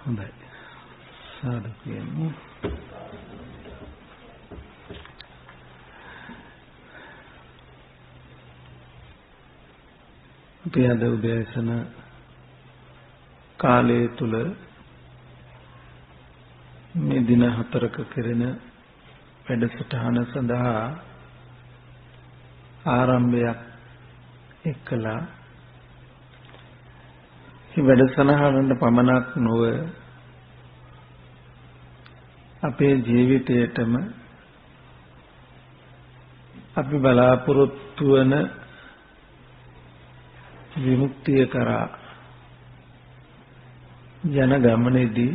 හොඳයි. සාදු කියමු. අපි අද උදෑසන කාලය තුල මේ දින 4ක කෙරෙන වැඩසටහන සඳහා ආරම්භයක් එක්කලා මේ වැඩසටහනට පමණක් නොව අපේ ජීවිතයටම අපි බලාපොරොත්තු වන විමුක්තිය කරා යන ගමනේදී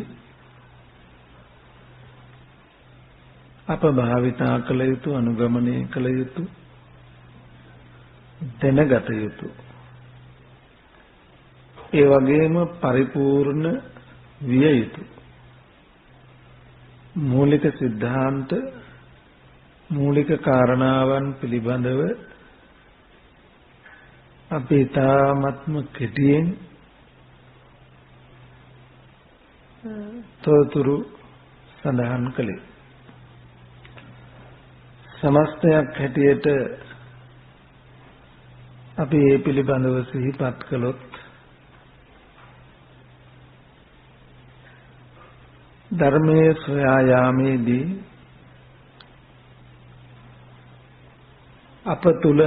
අප භාවිතා කළ යුතු අනුගමනය කළ යුතු දැනගත යුතු ඒ වගේම පරිපූර්ණ විය යුතු මූලික સિદ્ધාන්ත මූලික කාරණාවන් පිළිබඳව අපි තාමත්ම කෙටියෙන් තොරතුරු සඳහන් කළේ සමස්තයක් හැටියට අපි මේ පිළිබඳව සිහිපත් කළොත් ධර්මයේ සොයා යාමේදී අප තුල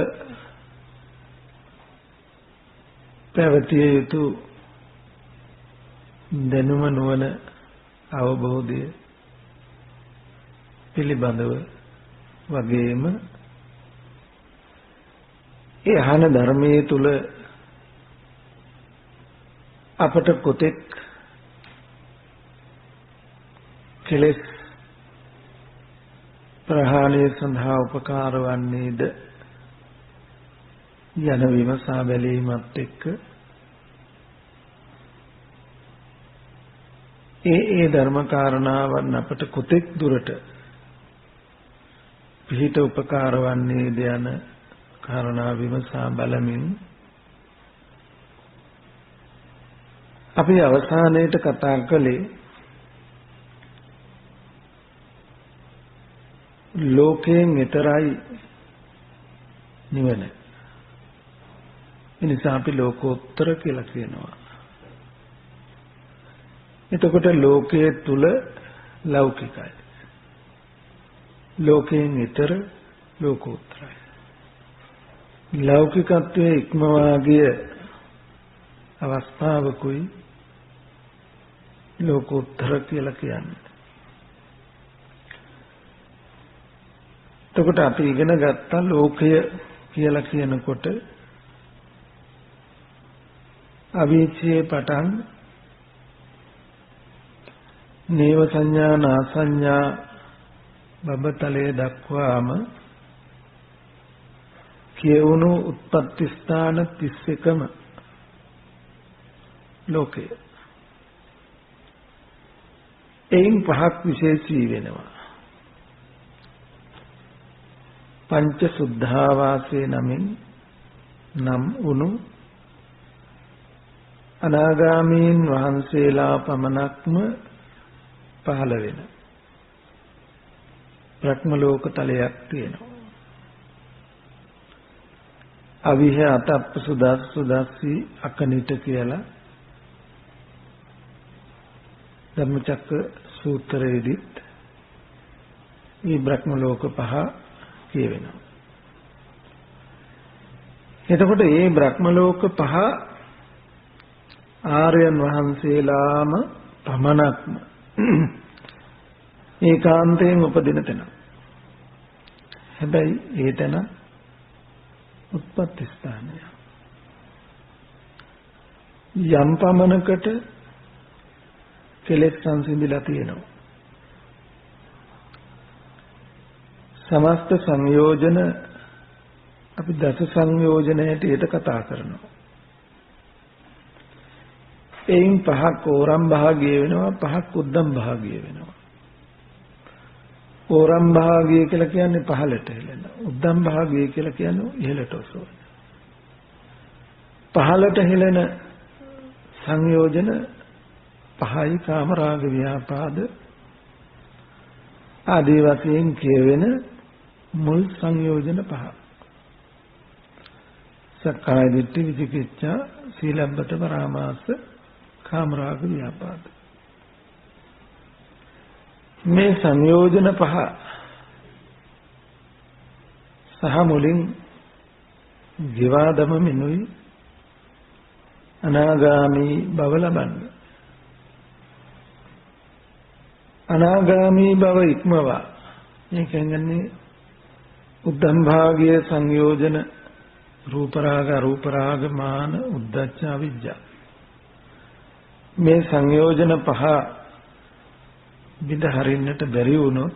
පැවතිය යුතු දැනුම නුවණ අවබෝධය පිළිබඳව වගේම ඒ අහන ධර්මයේ තුල අපට කොතෙක් කෙලෙස් ප්‍රහාණය සඳහා උපකාර වන්නේද යන විමසා බැලීමත් එක්ක ඒ ධර්ම කාරණාවන් අපට කොතෙක් දුරට පිහිට උපකාර වන්නේද යන කාරණා විමසා බලමින් අපි අවසානයේට කතා කළේ ලෝකයෙන් ඈතරයි නිවන. එනිසා අපි ලෝකෝත්තර කියලා කියනවා. එතකොට ලෝකයේ තුල ලෞකිකයි. ලෝකයෙන් ඈතර ලෝකෝත්තරයි. ලෞකිකත්වයේ ඉක්මවා ගිය අවස්ථාවකුයි ලෝකෝත්තර කියලා කියන්නේ. එතකොට අපි ඉගෙන ගත්ත ලෝකය කියලා කියනකොට අවීචයේ පටන් නේව සංඥා නාසඤ්ඤා බබතලයේ දක්වාම කියවුණු උත්පත්ති ස්ථාන 31ම ලෝකය. එයින් පහක් විශේෂී වෙනවා. පංච සුද්ධාවාසේ නමින් නම් වුණු අනාගාමීන් වහන්සේලා පමණක්ම පහළ වෙන බ්‍රහ්ම ලෝක තලයක් තියෙනවා. අවිහ අතප්ප සුදස්සි අකනිට කියලා ධම්මචක්ක සූත්‍රයේදීත් මේ බ්‍රහ්ම ලෝක පහ කියවෙනවා. එතකොට මේ බ්‍රහ්ම ලෝක පහ ආර්යයන් වහන්සේලාම පමණක්ම ඒකාන්තයෙන් උපදින තැන. හැබැයි ඒ තැන උත්පත්ති ස්ථානය. යම් පමණකට කෙලෙස් සංසිඳිලා තියෙනවා. සමස්ත සංයෝජන අපි දස සංයෝජන හැටියට කතා කරනවා. එයින් පහක් ඕරම් භාගය වෙනවා, පහක් උද්දම් භාගය වෙනවා. ඕරම් භාගය කියලා කියන්නේ පහළට හෙලන. උද්දම් භාගය කියලා කියන්නේ ඉහළට ඔසවන. පහළට හෙලන සංයෝජන පහයි කාමරාග ව්‍යාපාද ආදී වශයෙන් කියවෙන මුල් සංයෝජන පහ. සක්කාය දිට්ඨි විචිකිච්ඡා සීලබ්බත පරාමාස කාමරාග ව්‍යාපාද. මේ සංයෝජන පහ සහ මුලින් ජීවා දමමිනුයි අනාගාමී බව ලබන්නේ. අනාගාමී බව ඉක්මවා මේ කියන්නේ උද්දම් භාගයේ සංයෝජන රූප රාග අරූප රාග මාන උද්ධච්ච අවිජ්ජා මේ සංයෝජන පහ බිඳ හරින්නට බැරි වුණොත්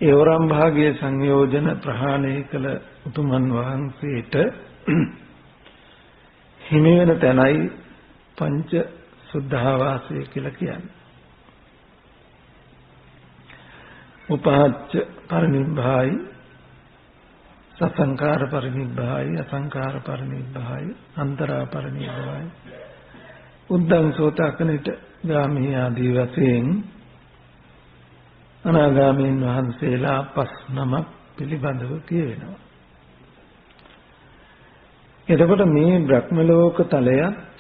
ඒවරම් භාගයේ සංයෝජන ප්‍රහාණය කළ උතුමන් වහන්සේට හිමි වෙන තැනයි පංච සුද්ධාවාසය කියලා කියන්නේ. උපහච්ච පරිනිබ්බායි සසංකාර පරිනිබ්බායි අසංකාර පරිනිබ්බායි අන්තරා පරිනිබ්බායි උද්දං සෝතාකනිට ගාමී ආදී වශයෙන් අනාගාමීන් වහන්සේලා 5 නමක් පිළිබඳව කියවෙනවා. එතකොට මේ බ්‍රහ්ම ලෝක තලයත්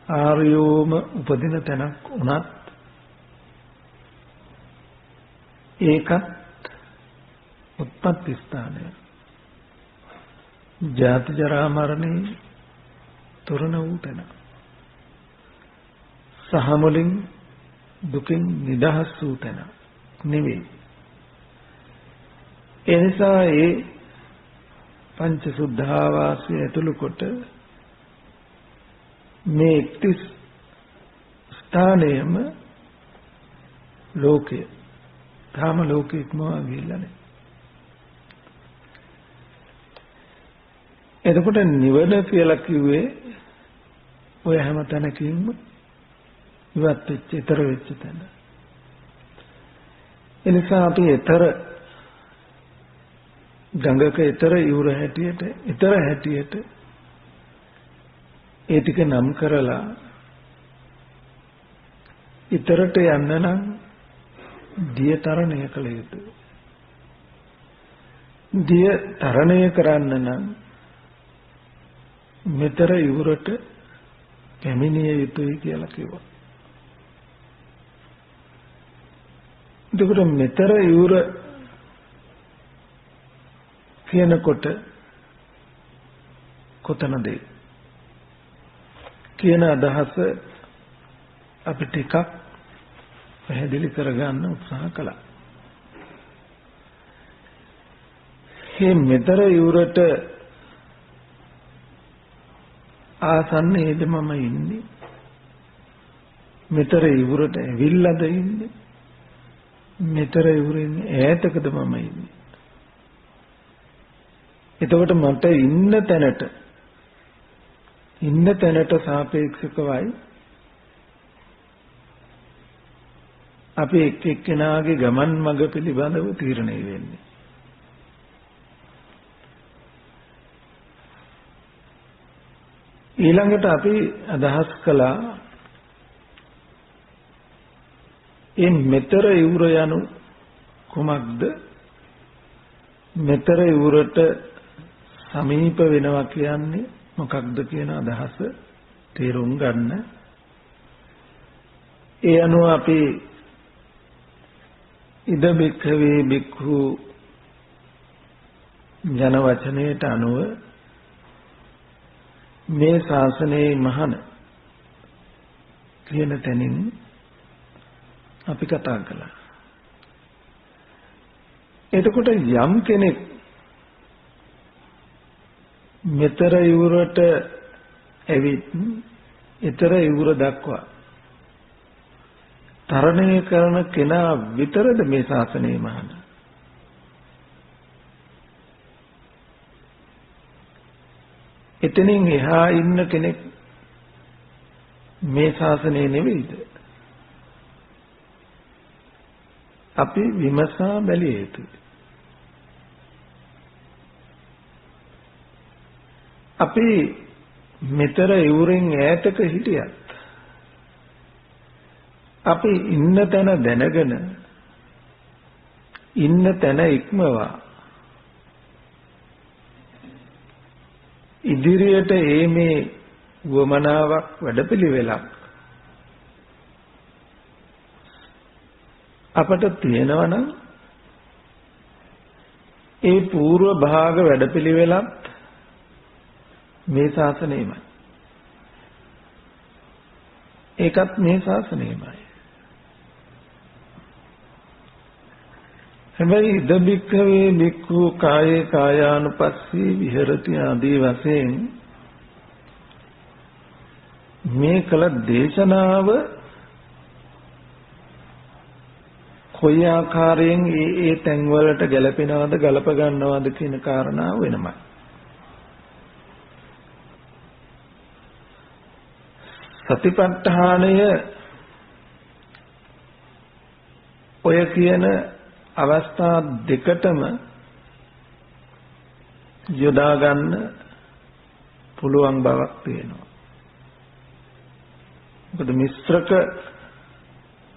ආර්යෝම උපදින තැනක් උනත් ඒකත් උත්පත්ති ස්ථානය. ජාති ජරා මරණේ තොරණ වූ තැන. සහ මුලින් දුකින් නිදහස් වූ තැන නෙවෙයි. ඒ නිසා ඒ පංච සුද්ධාවාසය ඇතුළු කොට මේ 31 ස්ථානයම ලෝකය ධාම ලෝකෙ ඉක්මවා ගිහිල්ලා නැහැ. එතකොට නිවන කියලා කිව්වේ ඔය හැම තැනකින්ම ඉවත් වෙච්ච, ඊතර වෙච්ච තැන. එනිසා අපි ඊතර ගංගක ඊතර යුර හැටියට ඒ ටික නම් කරලා ඊතරට යන්න නම් දිය තරණය කළ යුතුයි. දිය තරණය කරන්න නම් මෙතර යුරට පැමිණිය යුතුයි කියලා කිව්වා. එතකොට මෙතර යුර කියනකොට කොතනද කියන අදහස අපි ටිකක් පැහැදිලි කරගන්න උත්සාහ කළා. මේ මෙතර යුරට ආසන්නයේද මම ඉන්නේ? මෙතර යුරට ඇවිල්ලාද ඉන්නේ? මෙතර යුරෙන් ඈතකද මම ඉන්නේ? එතකොට මට ඉන්න තැනට සාපේක්ෂකවයි අපි එක්කෙනාගේ ගමන් මඟ පිළිබඳව තීරණය වෙන්නේ. ඊළඟට අපි අදහස් කළා මේ මෙතර යුර යනු කුමක්ද? මෙතර යුරට සමීප වෙනවා කියන්නේ මොකක්ද කියන අදහස තේරුම් ගන්න. ඒ අනුව අපි ඉද බික්ඛවේ බික්ඛු යන වචනයට අනුව මේ ශාසනයේ මහාන කියන තැනින් අපි කතා කළා. එතකොට යම් කෙනෙක් මෙතර යුරට ඇවිත් ඊතර යුර දක්වා තරණය කරන කෙනා විතරද මේ ශාසනයේ මහාන? එතනින් එහා ඉන්න කෙනෙක් මේ ශාසනයේ නෙවෙයිද? අපි විමසා බැලිය යුතුයි. අපි මෙතර ඉවුරෙන් ඈතක හිටියත් අපි ඉන්න තැන දැනගෙන ඉන්න තැන ඉක්මවා ඉදිරියට මේ වමනාවක් වැඩපිළිවෙලක් අපට තියෙනවා නම් ඒ పూర్ව භාග වැඩපිළිවෙලත් මේ ශාසනයමයි. ඒකත් මේ ශාසනයමයි. හැබැයි ඉදබික්ඛවේ බික්ඛු කායේ කායානුපස්සී විහෙරති ආදී වශයෙන් මේ කළ දේශනාව කොයි ආකාරයෙන් ඒ තැන් වලට ගැලපෙනවද ගලප ගන්නවද කියන කාරණාව වෙනමයි. සතිපට්ඨානය ඔය කියන අවස්ථා දෙකටම යොදා ගන්න පුළුවන් බවක් තියෙනවා. මොකද මිශ්‍රක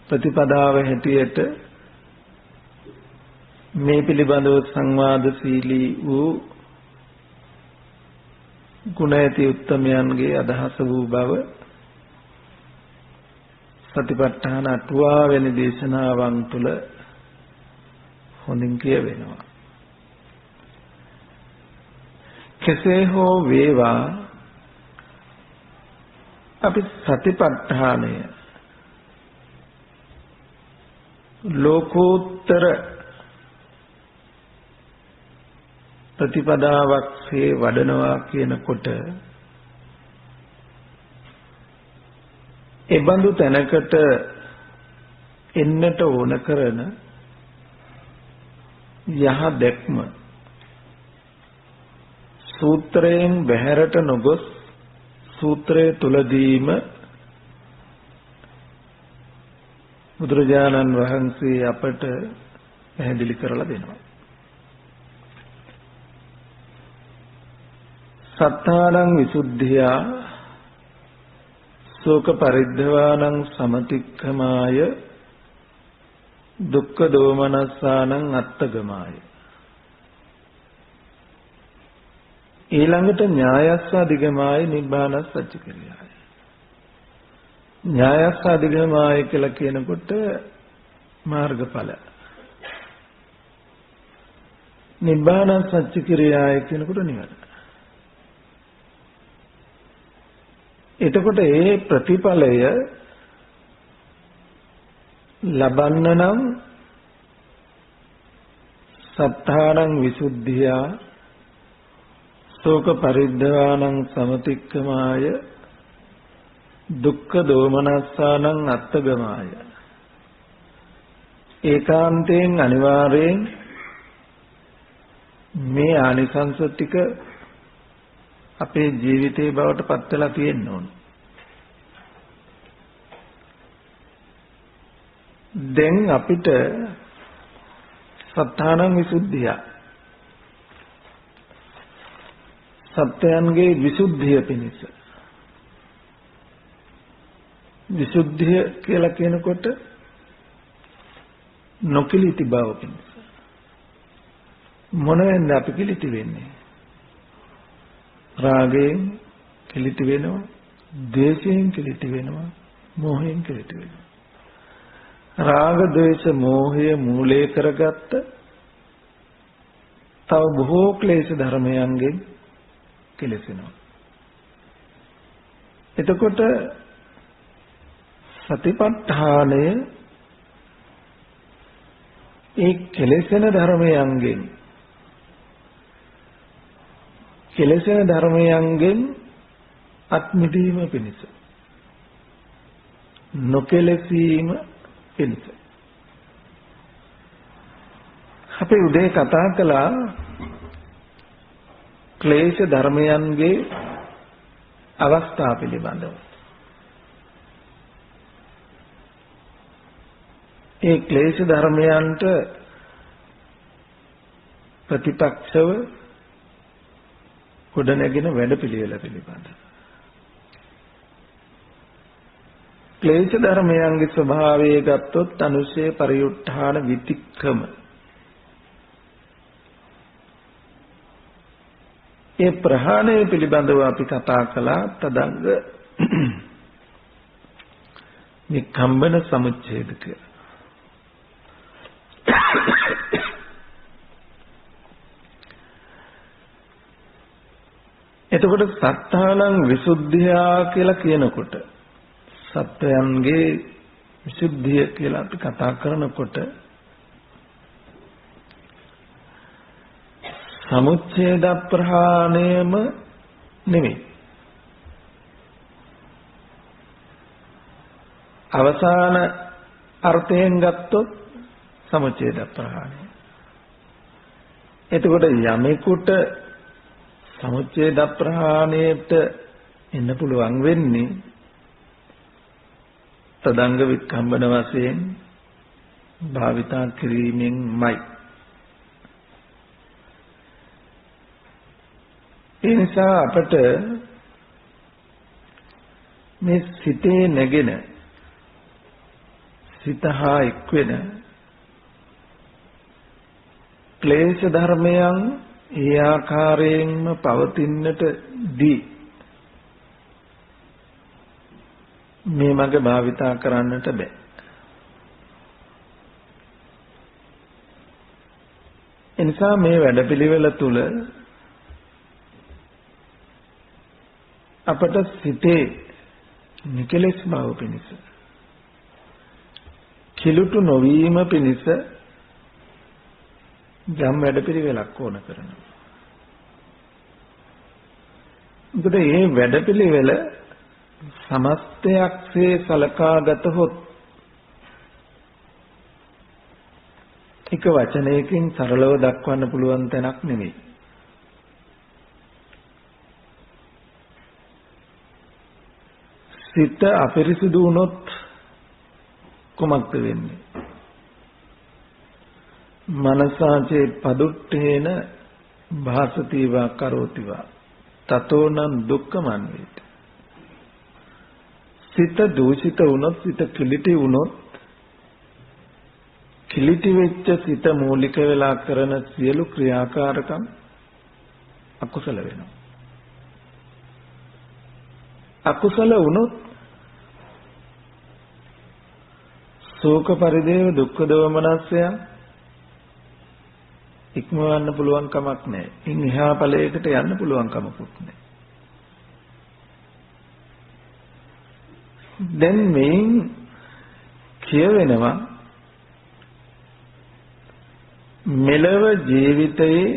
ප්‍රතිපදාව හැටියට මේ පිළිබඳව සංවාදශීලී වූ ගුණ ඇති උත්තමයන්ගේ අදහස වූ බව සතිපට්ඨාන අටුවා වැනි දේශනාවන් තුළ හොඳින් කියවෙනවා. කෙසේ හෝ වේවා අපි සතිපට්ඨානය ලෝකෝත්තර ප්‍රතිපදාවක් සේ වඩනවා කියනකොට ඒ බඳු තැනකට එන්නට ඕන කරන යහ දැක්ම සූත්‍රයෙන් බැහැරට නොගොස් සූත්‍රයේ තුලදීම බුදුරජාණන් වහන්සේ අපට පැහැදිලි කරලා දෙනවා. සත්තානං විසුද්ධියා ශෝක පරිද්ධවානං සමතික්ඛමාය දුක්ඛ දෝමනස්සානං අත්තගමාය. ඊළඟට ඥායස්ස අධිගමාය නිබ්බානස්ස සච්චිකිරියාය. ඥායස්ස අධිගමාය කියලා කියනකොට මාර්ගඵල. නිබ්බානස්ස සච්චිකිරියාය කියනකොට නිවන. එතකොට ඒ ප්‍රතිඵලය ලබන්න නම් සත්තානං විසුද්ධියා ශෝක පරිද්ධවානං සමතික්ඛමාය දුක්ඛ දෝමනස්සානං අත්තගමාය. ඒකාන්තයෙන් අනිවාර්යෙන් මේ ආනිසංස ටික අපේ ජීවිතේ බවට පත් වෙලා තියෙන්න ඕන. දැන් අපිට සත්තානං විසුද්ධිය සත්‍යයන්ගේ විසුද්ධිය පිණිස විසුද්ධිය කියලා කියනකොට නොකිලිති බව පිණිස මොනෙන්ද අපි කිලිති වෙන්නේ? රාගයෙන් කිලිති වෙනවා, ද්වේෂයෙන් කිලිති වෙනවා, මෝහයෙන් කිලිති වෙනවා. රාග ද්වේෂ මෝහය මූලයේ කරගත්ත තව බොහෝ ක්ලේශ ධර්මයන්ගෙන් කෙලෙසෙනවා. එතකොට සතිපට්ඨානය ඒ කෙලෙසෙන ධර්මයන්ගෙන් අත් මිදීම පිණිස නොකෙලසීම පිණිස. අපි උදේ කතා කළා ක්ලේශ ධර්මයන්ගේ අවස්ථා පිළිබඳව. ඒ ක්ලේශ ධර්මයන්ට ප්‍රතිපක්ෂව ගොඩනැගෙන වැඩපිළිවෙල පිළිබඳව ක්ලේශ ධර්මයන්ගේ ස්වභාවය ගත්තොත් අනුශේ පරිඋත්ථාන විතික්‍රම. ඒ ප්‍රහාණය පිළිබඳව අපි කතා කළා තදංග නික්ඛම්බන සමුච්ඡේද කියලා. එතකොට සත්තානං විසුද්ධියා කියලා කියනකොට සත්වයන්ගේ විසුද්ධිය කියලා අපි කතා කරනකොට සමුච්ඡේද ප්‍රහාණයම නෙමෙයි. අවසාන අර්ථයෙන් ගත්තොත් සමුච්ඡේද ප්‍රහාණය. එතකොට යමෙකුට සමුච්ඡේද ප්‍රහාණයට එන්න පුළුවන් වෙන්නේ තදංග වික්ඛම්බන වශයෙන් භාවිතා කිරීමෙන්මයි. ඒ නිසා අපට මේ සිතේ නැගෙන සිතහා එක්වෙන ක්ලේශ ධර්මයන් ඒ ආකාරයෙන්ම පවතින්නට දී මේ මඟ භාවිතා කරන්නට බෑ. එනිසා මේ වැඩපිළිවෙල තුල අපට සිතේ නිකලෙස් බව පිණිස කිලුටු නොවීම පිණිස ජම් වැඩපිළිවෙලක් ඕන කරනවා. මොකද මේ වැඩපිළිවෙල සමස්තයක්සේ සලකා ගතහොත් එක වචනයකින් සරලව දක්වන්න පුළුවන් තැනක් නෙමෙයි. සිත අපිරිසුදු වුණොත් කුමක්ද වෙන්නේ? මනසාචේ පදුට්ඨේන භාසතිවා කරෝතිවා තතෝනම් දුක්ඛමන් වේති. සිත දූෂිත වුණොත්, සිත කිලිටි වුණොත්, කිලිටි වෙච්ච සිත මූලික වෙලා කරන සියලු ක්‍රියාකාරකම් අකුසල වෙනවා. අකුසල වුණොත් ශෝක පරිදේව දුක්ඛ දෝමනස්සය ඉක්මවන්න පුළුවන් කමක් නැහැ. ඉන් එහා ඵලයකට යන්න පුළුවන් කමකුත් නැහැ. දැන් මේන් කියවෙනවා මෙලව ජීවිතයේ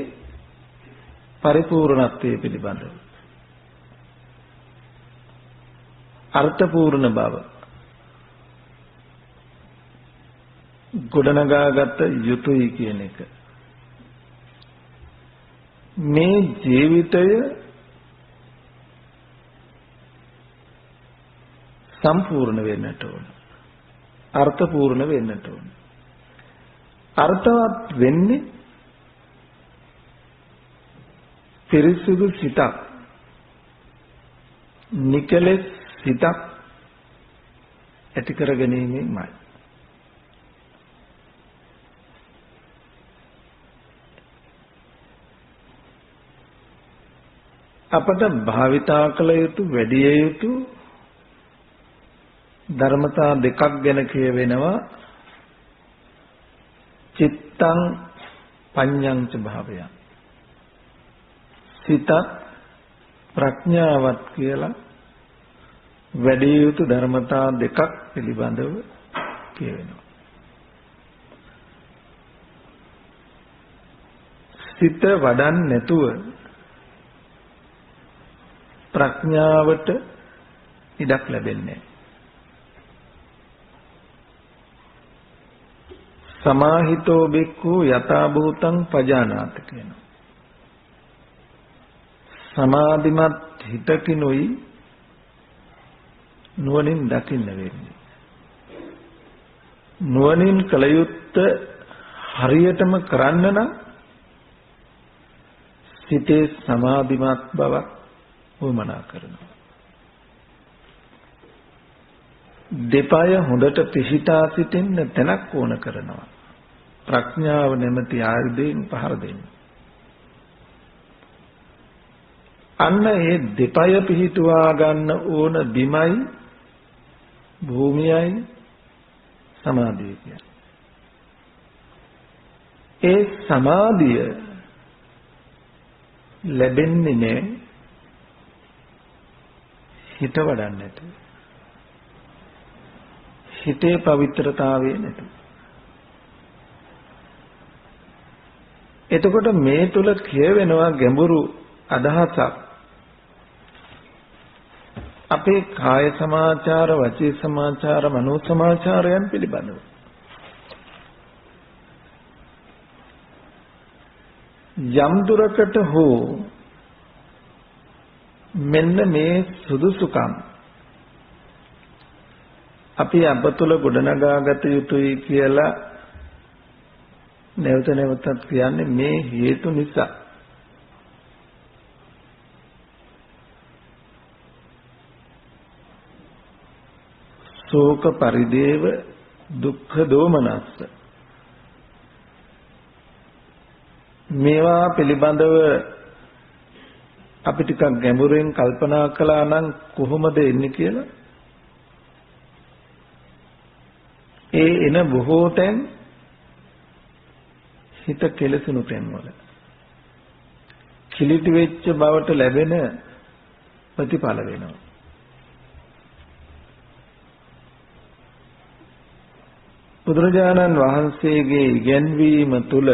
පරිපූර්ණත්වයේ පිළිබඳව අර්ථපූර්ණ බව ගොඩනගාගත යුතුයි කියන එක. මේ ජීවිතය සම්පූර්ණ වෙන්නට ඕන. අර්ථපූර්ණ වෙන්නට ඕන. අර්ථවත් වෙන්නේ පිරිසුදු සිතක්, නිකලෙස් සිතක් ඇති කර ගැනීමෙන්මයි. අපට භාවිතා කළ යුතු, වැඩි යුතු ධර්මතා දෙකක් ගැන කියවෙනවා. චිත්තං පඤ්ඤං ච භාවයං. සිත ප්‍රඥාවත් කියලා වැඩි යුතු ධර්මතා දෙකක් පිළිබඳව කියවෙනවා. සිත වඩන්නේ නැතුව ප්‍රඥාවට ඉඩක් ලැබෙන්නේ නැහැ. සමාහිතෝ බික්ඛු යථා භූතං පජානාති කියනවා. සමාධිමත් හිතකිනුයි නුවණින් දකින්න වෙන්නේ. නුවණින් කල යුත්තේ හරියටම කරන්න නම් සිතේ සමාධිමත් බවක් වමනා කරනවා. දෙපය හොඳට පිහිටා සිටින්න තැනක් ඕන කරනවා. ප්‍රඥාව නැමැති ආයුධයෙන් පහර දෙන්න. අන්න ඒ දෙපය පිහිටුවා ගන්න ඕන බිමයි භූමියයි සමාධිය කියන්නේ. ඒ සමාධිය ලැබෙන්නේ නැහැ හිත වඩන්නේ නැතුව. හිතේ පවිත්‍රතාවය නැතුව. එතකොට මේ තුල කියවෙනවා ගැඹුරු අදහසක්. අපේ කාය සමාචාර, වචී සමාචාර, මනෝ සමාචාරයන් පිළිබඳව. යම් දුරකට හෝ මෙන්න මේ සුදුසුකම් අපි අප තුළ ගොඩනගාගත යුතුයි කියලා නැවත නැවතත් කියන්නේ මේ හේතු නිසා. ශෝක පරිදේව දුක්ඛ දෝමනස්ස. මේවා පිළිබඳව අපි ටිකක් ගැඹුරින් කල්පනා කළා නම් කොහොමද එන්නේ කියලා. ඒ එන බොහෝ තැන් හිත කෙලසුණු තැන්වල කිලිටි වෙච්ච බවට ලැබෙන ප්‍රතිඵල වෙනවා. බුදුරජාණන් වහන්සේගේ ඉගැන්වීම තුළ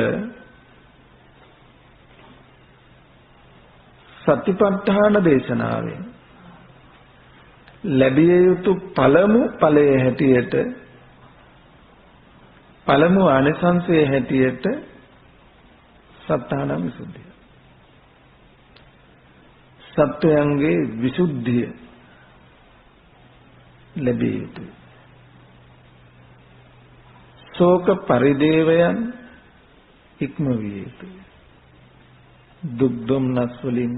සතිපට්ඨාන දේශනාවෙන් ලැබිය යුතු පළමු ඵලයේ හැටියට පළමු ආනිසංසයේ හැටියට සත්තාන විසුද්ධිය. සත්වයන්ගේ විසුද්ධිය ලැබිය යුතුයි. ශෝක පරිදේවයන් ඉක්ම විය යුතුයි. දුක් දුම්නස් වලින්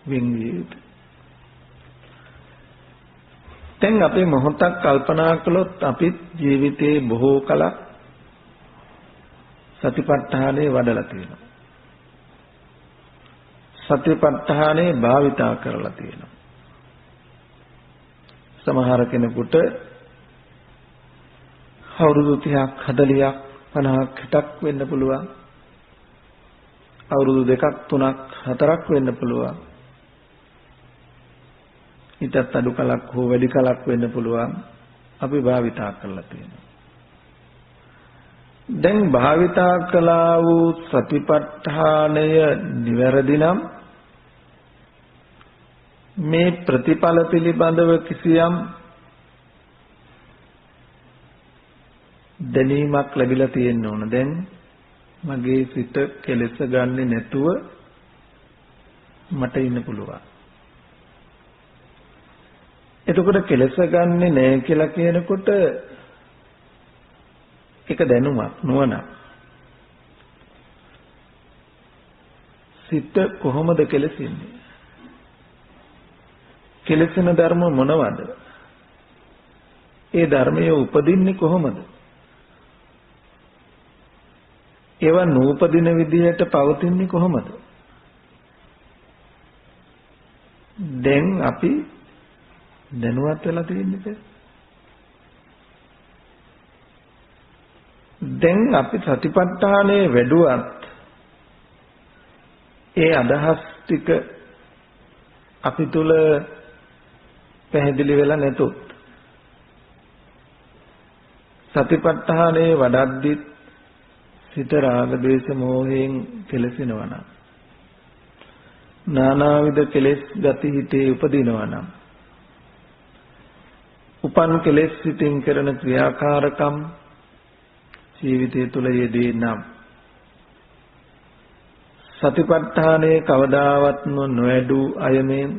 වෙන් විය යුතුයි. දැන් අපි මොහොතක් කල්පනා කළොත් අපිත් ජීවිතේ බොහෝ කලක් සතිපට්ඨානේ වඩලා තියෙනවා. සතිපට්ඨානේ භාවිතා කරලා තියෙනවා. සමහර කෙනෙකුට අවුරුදු 30ක් 40ක් 50ක් 60ක් වෙන්න පුළුවන්. අවුරුදු 2ක් 3ක් 4ක් වෙන්න පුළුවන්. ඊටත් අඩු කලක් හෝ වැඩි කලක් වෙන්න පුළුවන්. අපි භාවිතා කරලා තියෙනවා. දැන් භාවිතා කළා වූ සතිපට්ඨානය නිවැරදි නම් මේ ප්‍රතිඵල පිළිබඳව කිසියම් දැනීමක් ලැබිලා තියෙන්න ඕන. දැන් මගේ සිත කෙලෙස ගන්නෙ නැතුව මට ඉන්න පුළුවන්. එතකොට කෙලෙස ගන්නෙ නැහැ කියලා කියනකොට ඒක දැනුමක් නුවණක්. සිත කොහොමද කෙලෙසින්නේ? කෙලෙසන ධර්ම මොනවද? ඒ ධර්මයේ උපදින්නේ කොහොමද? ඒවා නූපදින විදිහට පවතින්නේ කොහොමද? දැන් අපි දැනුවත් වෙලා තියෙන්නේ. දැන් අපි සතිපට්ඨානයේ වැඩුවත් ඒ අදහස් ටික අපි තුල පැහැදිලි වෙලා නැතොත් සතිපට්ඨානයේ වඩද්දි සිත රාග දේශ මොහයෙන් කෙලසෙනවා නම් නානාවිද කෙලෙස් ගති හිතේ උපදිනවා නම් උපන් කෙලෙස් සිතින් කරන ක්‍රියාකාරකම් ජීවිතය තුළ යෙදී නම් සතිපට්ඨානයේ කවදාවත් නොවැඩු අයමෙන්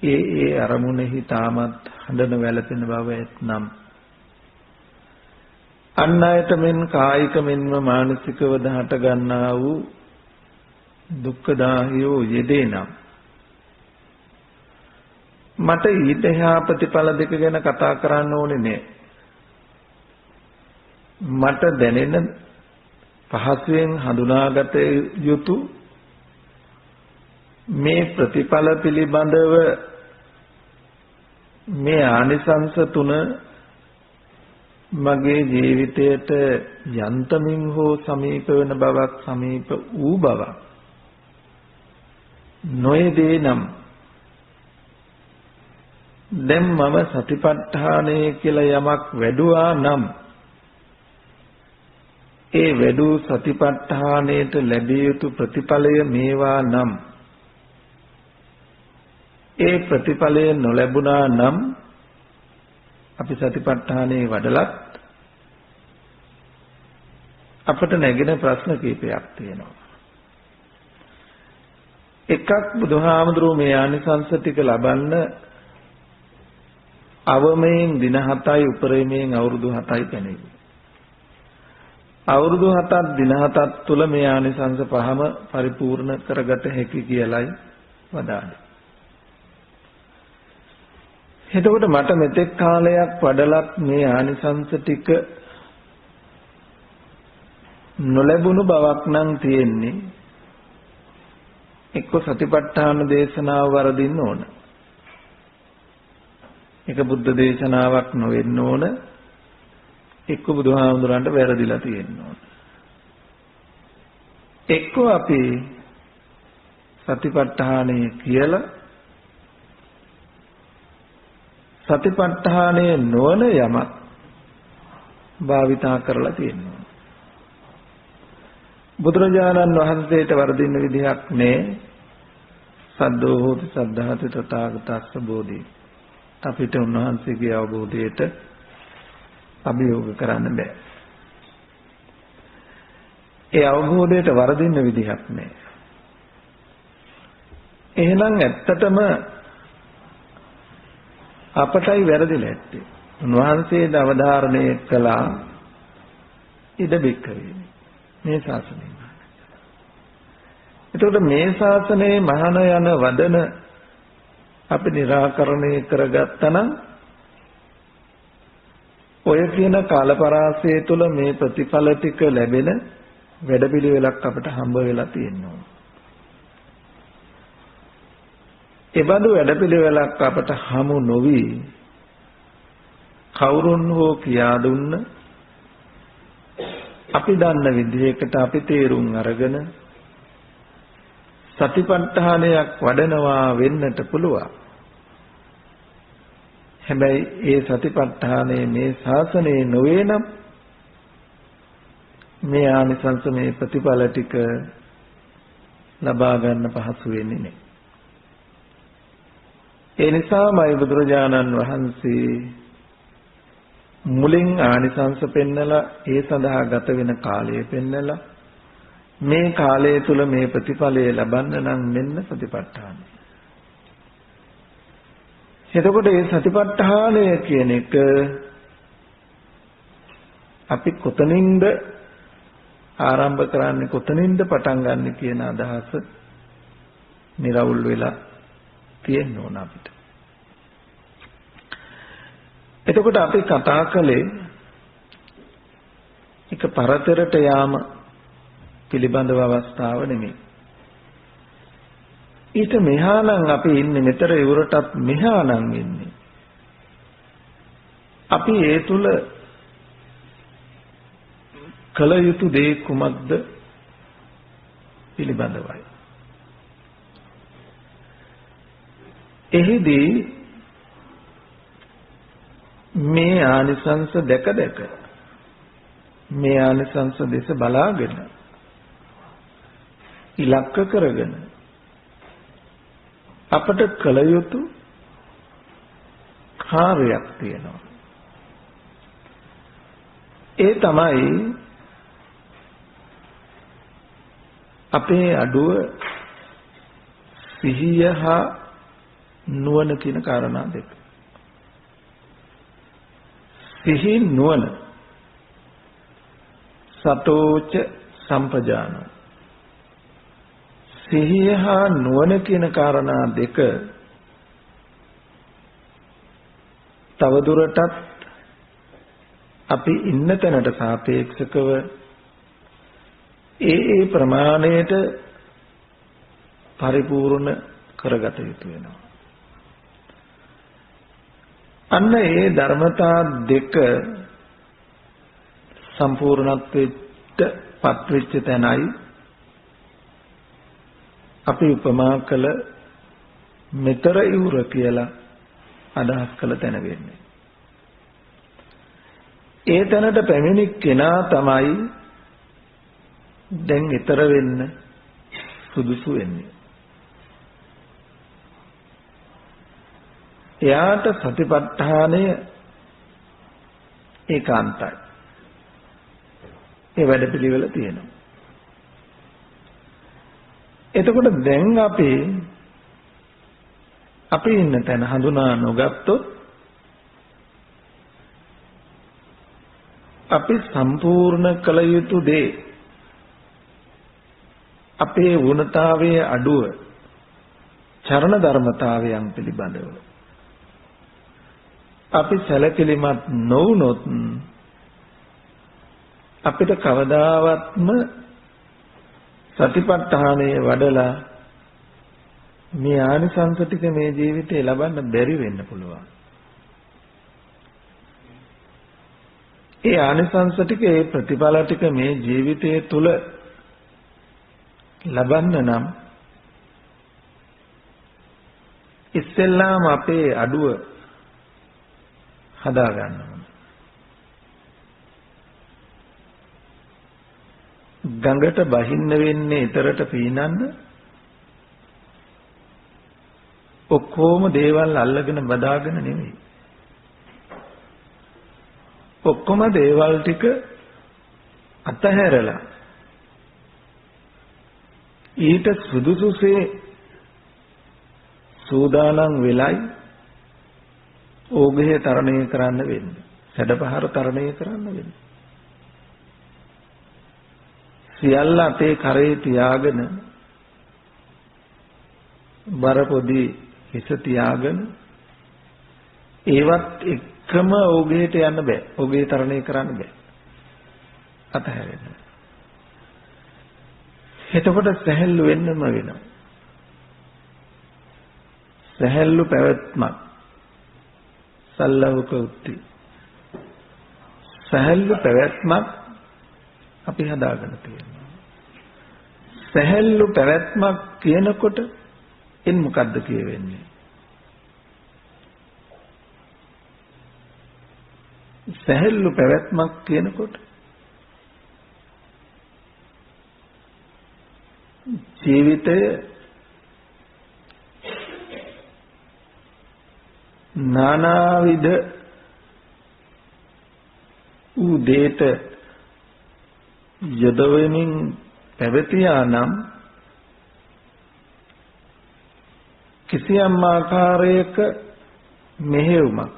ඒ අරමුණෙහි තාමත් හඬන වැළපෙන බව ඇතනම් අන් අයට මෙන් කායික මෙන්ම මානසිකව දහට ගන්නා වූ දුක්ඛදාහියෝ යෙදේනම් මට ඊට එහා ප්‍රතිඵල දෙක ගැන කතා කරන්න ඕනේ නෑ. මට දැනෙන පහසුවෙන් හඳුනාගත යුතු මේ ප්‍රතිඵල පිළිබඳව මේ ආනිසංස තුන මගේ ජීවිතයට යන්තමින් හෝ සමීප වෙන බවක් සමීප වූ බවක් නොයේදී නම් දැන් මම සතිපට්ඨානය කියලා යමක් වැඩුවා නම් ඒ වැඩූ සතිපට්ඨානයට ලැබිය යුතු ප්‍රතිඵලය මේවා නම් ඒ ප්‍රතිඵලය නොලැබුණා නම් අපි සතිපට්ඨානේ වඩලත් අපට නැගෙන ප්‍රශ්න කීපයක් තියෙනවා. එකක් බුදුහාමුදුරුවෝ මේ ආනිසංස ටික ලබන්න අවමයෙන් දින 7යි උපරිමයෙන් අවුරුදු 7යි පැනෙන්නේ. අවුරුදු 7ක් දින 7ක් තුල මේ ආනිසංස පහම පරිපූර්ණ කරගත හැකි කියලයි වදාළේ. එතකොට මට මෙතෙක් කාලයක් වඩලත් මේ ආනිසංස ටික නොලැබුණු බවක් නම් තියෙන්නේ. එක්ක සතිපට්ඨාන දේශනාව වරදින්න ඕන. ඒක බුද්ධ දේශනාවක් නොවෙන්න ඕන. එක්ක බුදුහාමුදුරන්ට වැරදිලා තියෙන්න ඕන. එක්ක අපි සතිපට්ඨානය කියලා සතිපට්ඨානය නොවන යමක් භාවිතා කරලා තියෙනවා. බුදුරජාණන් වහන්සේට වරදින්න විදිහක් නෑ. සද්දෝ හෝති සද්ධාති තථාගතස්ස බෝධි. අපිට උන්වහන්සේගේ අවබෝධයට අභියෝග කරන්න බෑ. ඒ අවබෝධයට වරදින්න විදිහක් නෑ. එහෙනම් ඇත්තටම අපටයි වැරදිලා ඇත්තේ. උන්වහන්සේ අවධාරණය කළා ඉද බික්කවේ මේ ශාසනය. එතකොට මේ ශාසනයේ මහාන යන වදන අපි निराකරණය කරගත්තා නම් ඔය කියන කාලපරාසය තුළ මේ ප්‍රතිඵල ටික ලැබෙන වැඩපිළිවෙලක් අපට හම්බ වෙලා තියෙනවා. එබඳු වැඩපිළිවෙලක් අපට හමු නොවි කවුරුන් හෝ කියා දුන්න අපි දන්න විදිහකට අපි තේරුම් අරගෙන සතිපට්ඨානයක් වඩනවා වෙන්නට පුළුවන්. හැබැයි ඒ සතිපට්ඨානයේ මේ ශාසනයේ නොවේ නම් මේ ආනිසංස මේ ප්‍රතිඵල ටික ලබා ගන්න පහසු වෙන්නේ නැහැ. ඒ නිසාමයි බුදුරජාණන් වහන්සේ මුලින් ආනිසංස පෙන්නලා ඒ සඳහා ගත වෙන කාලය පෙන්නලා මේ කාලය තුල මේ ප්‍රතිඵලය ලබන්න නම් මෙන්න සතිපට්ඨානය. එතකොට මේ සතිපට්ඨානය කියන එක අපි කොතනින්ද ආරම්භ කරන්නේ කොතනින්ද පටන් ගන්න කියන අදහස නිරවුල් වෙලා තියෙන්න ඕන අපිට. එතකොට අපි කතා කළේ එක පරතරට යාම පිළිබඳව අවස්ථාව නෙමෙයි. ඊට මෙහා නම් අපි ඉන්නේ මෙතර ඉවරටත් මෙහා නම් ඉන්නේ. අපි ඒ තුල කල යුතු දේ කුමක්ද පිළිබඳවයි. එහිදී මේ ආනිසංස දැක මේ ආනිසංස දෙස බලාගෙන ඉලක්ක කරගෙන අපට කල යුතු කාර්යයක් තියෙනවා. ඒ තමයි අපේ අඩුව සිහිය හා නුවණ කියන කාරණා දෙක. සිහි නුවණ සතෝච සම්පජාන. සිහිය හා නුවණ කියන කාරණා දෙක තවදුරටත් අපි ඉන්න තැනට සාපේක්ෂව ඒ ප්‍රමාණයට පරිපූර්ණ කරගත යුතු වෙනවා. අන්න ඒ ධර්මතා දෙක සම්පූර්ණත්වයට පත්වෙච්ච තැනයි අපි උපමා කළ මෙතර ඉවුර කියලා අදහස් කළ තැන වෙන්නේ. ඒ තැනට පැමිණි කෙනා තමයි දැන් ඊතර වෙන්න සුදුසු වෙන්නේ. එයාට සතිපට්ඨානය ඒකාන්තයි. ඒ වැඩපිළිවෙල තියෙනවා. එතකොට දැන් අපි ඉන්න තැන හඳුනා නොගත්තොත් අපි සම්පූර්ණ කළ යුතු දේ අපේ වුණතාවයේ අඩුව චරණ ධර්මතාවයන් පිළිබඳව අපි සැලකිලිමත් නොවුනොත් අපිට කවදාවත්ම සතිපට්ඨානයේ වඩලා මේ ආනිසංස ටික මේ ජීවිතේ ලබන්න බැරි වෙන්න පුළුවන්. ඒ ආනිසංස ටික ඒ ප්‍රතිඵල ටික මේ ජීවිතයේ තුල ලබන්න නම් ඉස්සෙල්ලාම අපේ අඩුව හදා ගන්න ඕන. ගඟට බහින්න වෙන්නේ ඊතරට පීනන්න ඔක්කොම දේවල් අල්ලගෙන බදාගෙන නෙමෙයි. ඔක්කොම දේවල් ටික අතහැරලා ඊට සුදුසුසේ සූදානම් වෙලයි ඕගය තරණය කරන්න වෙන්නේ. සැඩපහර තරණය කරන්න වෙන්නේ. සියල්ල අපේ කරේ තියාගෙන බර පොඩි හිස තියාගෙන ඒවත් එකම ඕගයට යන්න බෑ. ඕගය තරණය කරන්න බෑ. අතහැරෙන්න. එතකොට සැහැල්ලු වෙන්නම වෙනවා. සැහැල්ලු පැවැත්මක් සල්ලවක උත්ති. සැහැල්ලු පැවැත්මක් අපි හදාගෙන තියෙනවා. සැහැල්ලු පැවැත්මක් කියනකොට එන් මොකද්ද කියවෙන්නේ? සැහැල්ලු පැවැත්මක් කියනකොට ජීවිතය නානාවිද වූ දේට යොදවමින් පැවතියා නම් කිසියම් ආකාරයක මෙහෙයුමක්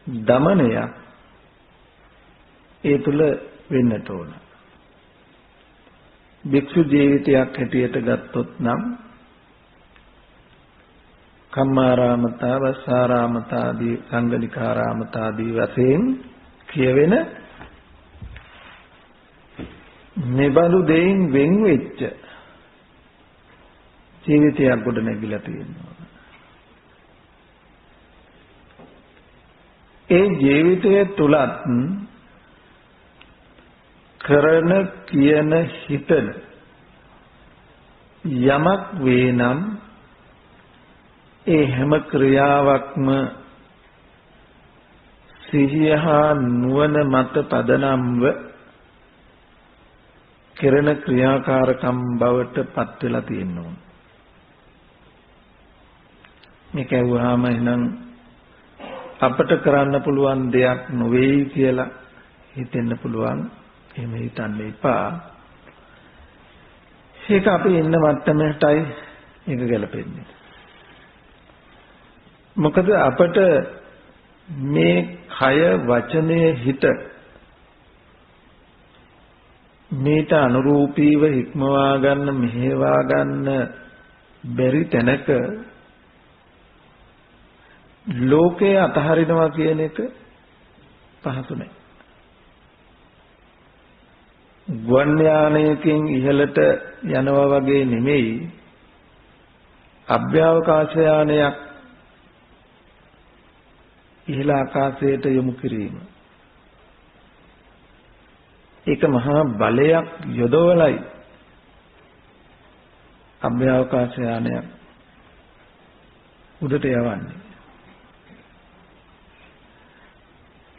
දමනයක් ඒ තුල වෙන්නට ඕන. භික්ෂු ජීවිතයක් හැටියට ගත්තොත් නම් කම්මාරාමතා වස්සාරාමතාදී සංගලිකාරාමතාදී වශයෙන් කියවෙන මෙබඳු දෙයින් වෙන් වෙච්ච ජීවිතයක් ගොඩ නැගිලා තියෙනවා. ඒ ජීවිතය තුලත් කරන කියන හිතන යමක් වේනම් ඒ හැම ක්‍රියාවක්ම සිහිය හා නුවණ මත පදනම්ව කරන ක්‍රියාකාරකම් බවට පත් වෙලා තියෙනවා. මේක ඇහුවාම එහෙනම් අපට කරන්න පුළුවන් දෙයක් නොවේයි කියලා හිතෙන්න පුළුවන්. එහෙම හිතන්න එපා. ඒක අපි ඉන්න මට්ටමටයි ඒක ගැලපෙන්නේ. මොකද අපට මේ කය වචනය හිත මේට අනුරූපීව හික්මවා ගන්න මෙහෙවා ගන්න බැරි තැනක ලෝකේ අතහරිනවා කියන එක පහසු නෑ. ගුවන් යානයකින් ඉහළට යනවා වගේ නෙමෙයි අභ්‍යවකාශ යානයක් ඉහළ ආකාශයට යොමු කිරීම. ඒක මහා බලයක් යොදවලයි අභ්‍යවකාශ යානයක් උඩට යවන්නේ.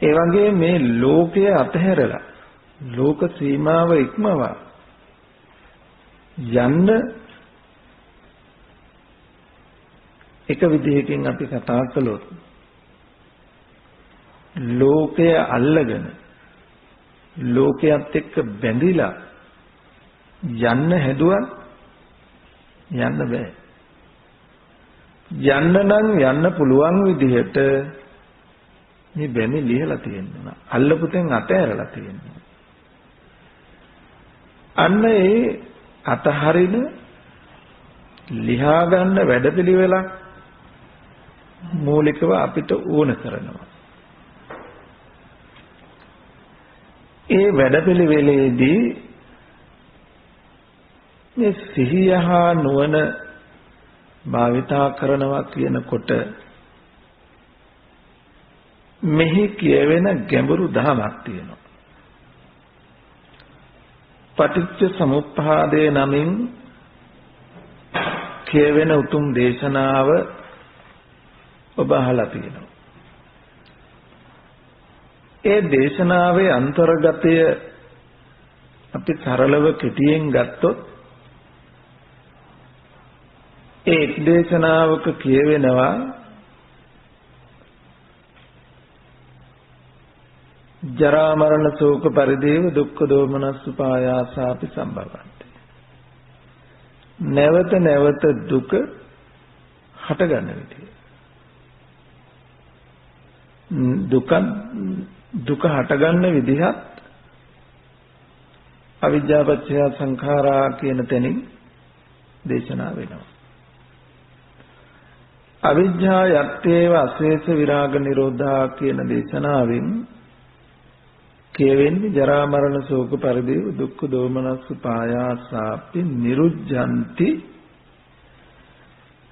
ඒ වගේ මේ ලෝකය අතහැරලා ලෝක සීමාව ඉක්මවා යන්න එක විදිහකින් අපි කතා කළොත් ලෝකය අල්ලගෙන ලෝකයට එක්ක බැඳිලා යන්න හැදුවත් යන්න බෑ. යන්න නම් යන්න පුළුවන් විදිහට මේ බැමි ලියලා තියෙනවා. අල්ලපු තැන් අතහැරලා තියෙනවා. අන්න ඒ අතහරින ලියා ගන්න වැඩපිළිවෙලක් මූලිකව අපිට ඕන කරනවා. ඒ වැඩපිළිවෙලේදී මේ සිහිය හා නුවණ භාවිතා කරනවා කියනකොට මෙහි කියවෙන ගැඹුරු ධමයක් තියෙනවා. පටිච්ච සමුප්පාදේ නමින් කියවෙන උතුම් දේශනාව ඔබ අහලා තියෙනවා. ඒ දේශනාවේ අන්තර්ගතය අපි සරලව කෙටියෙන් ගත්තොත් ඒ දේශනාවක කියවෙනවා ජරා මරණ ශෝක පරිදේව දුක්ඛ දෝමනස් උපායාසාපි සම්භවಂತಿ. නැවත නැවත දුක හට ගන්න විදිය. දුක හට ගන්න විදිහත් අවිජ්ජාපච්චය සංඛාරා කියන තැනින් දේශනා වෙනවා. අවිජ්ජා යත්තේව අශේෂ විරාග නිරෝධා කියන දේශනාවෙන් කියවෙන්නේ ජරා මරණ ශෝක පරිදේව දුක්ඛ දෝමනස් පායාසාපි නිරුද්ධಂತಿ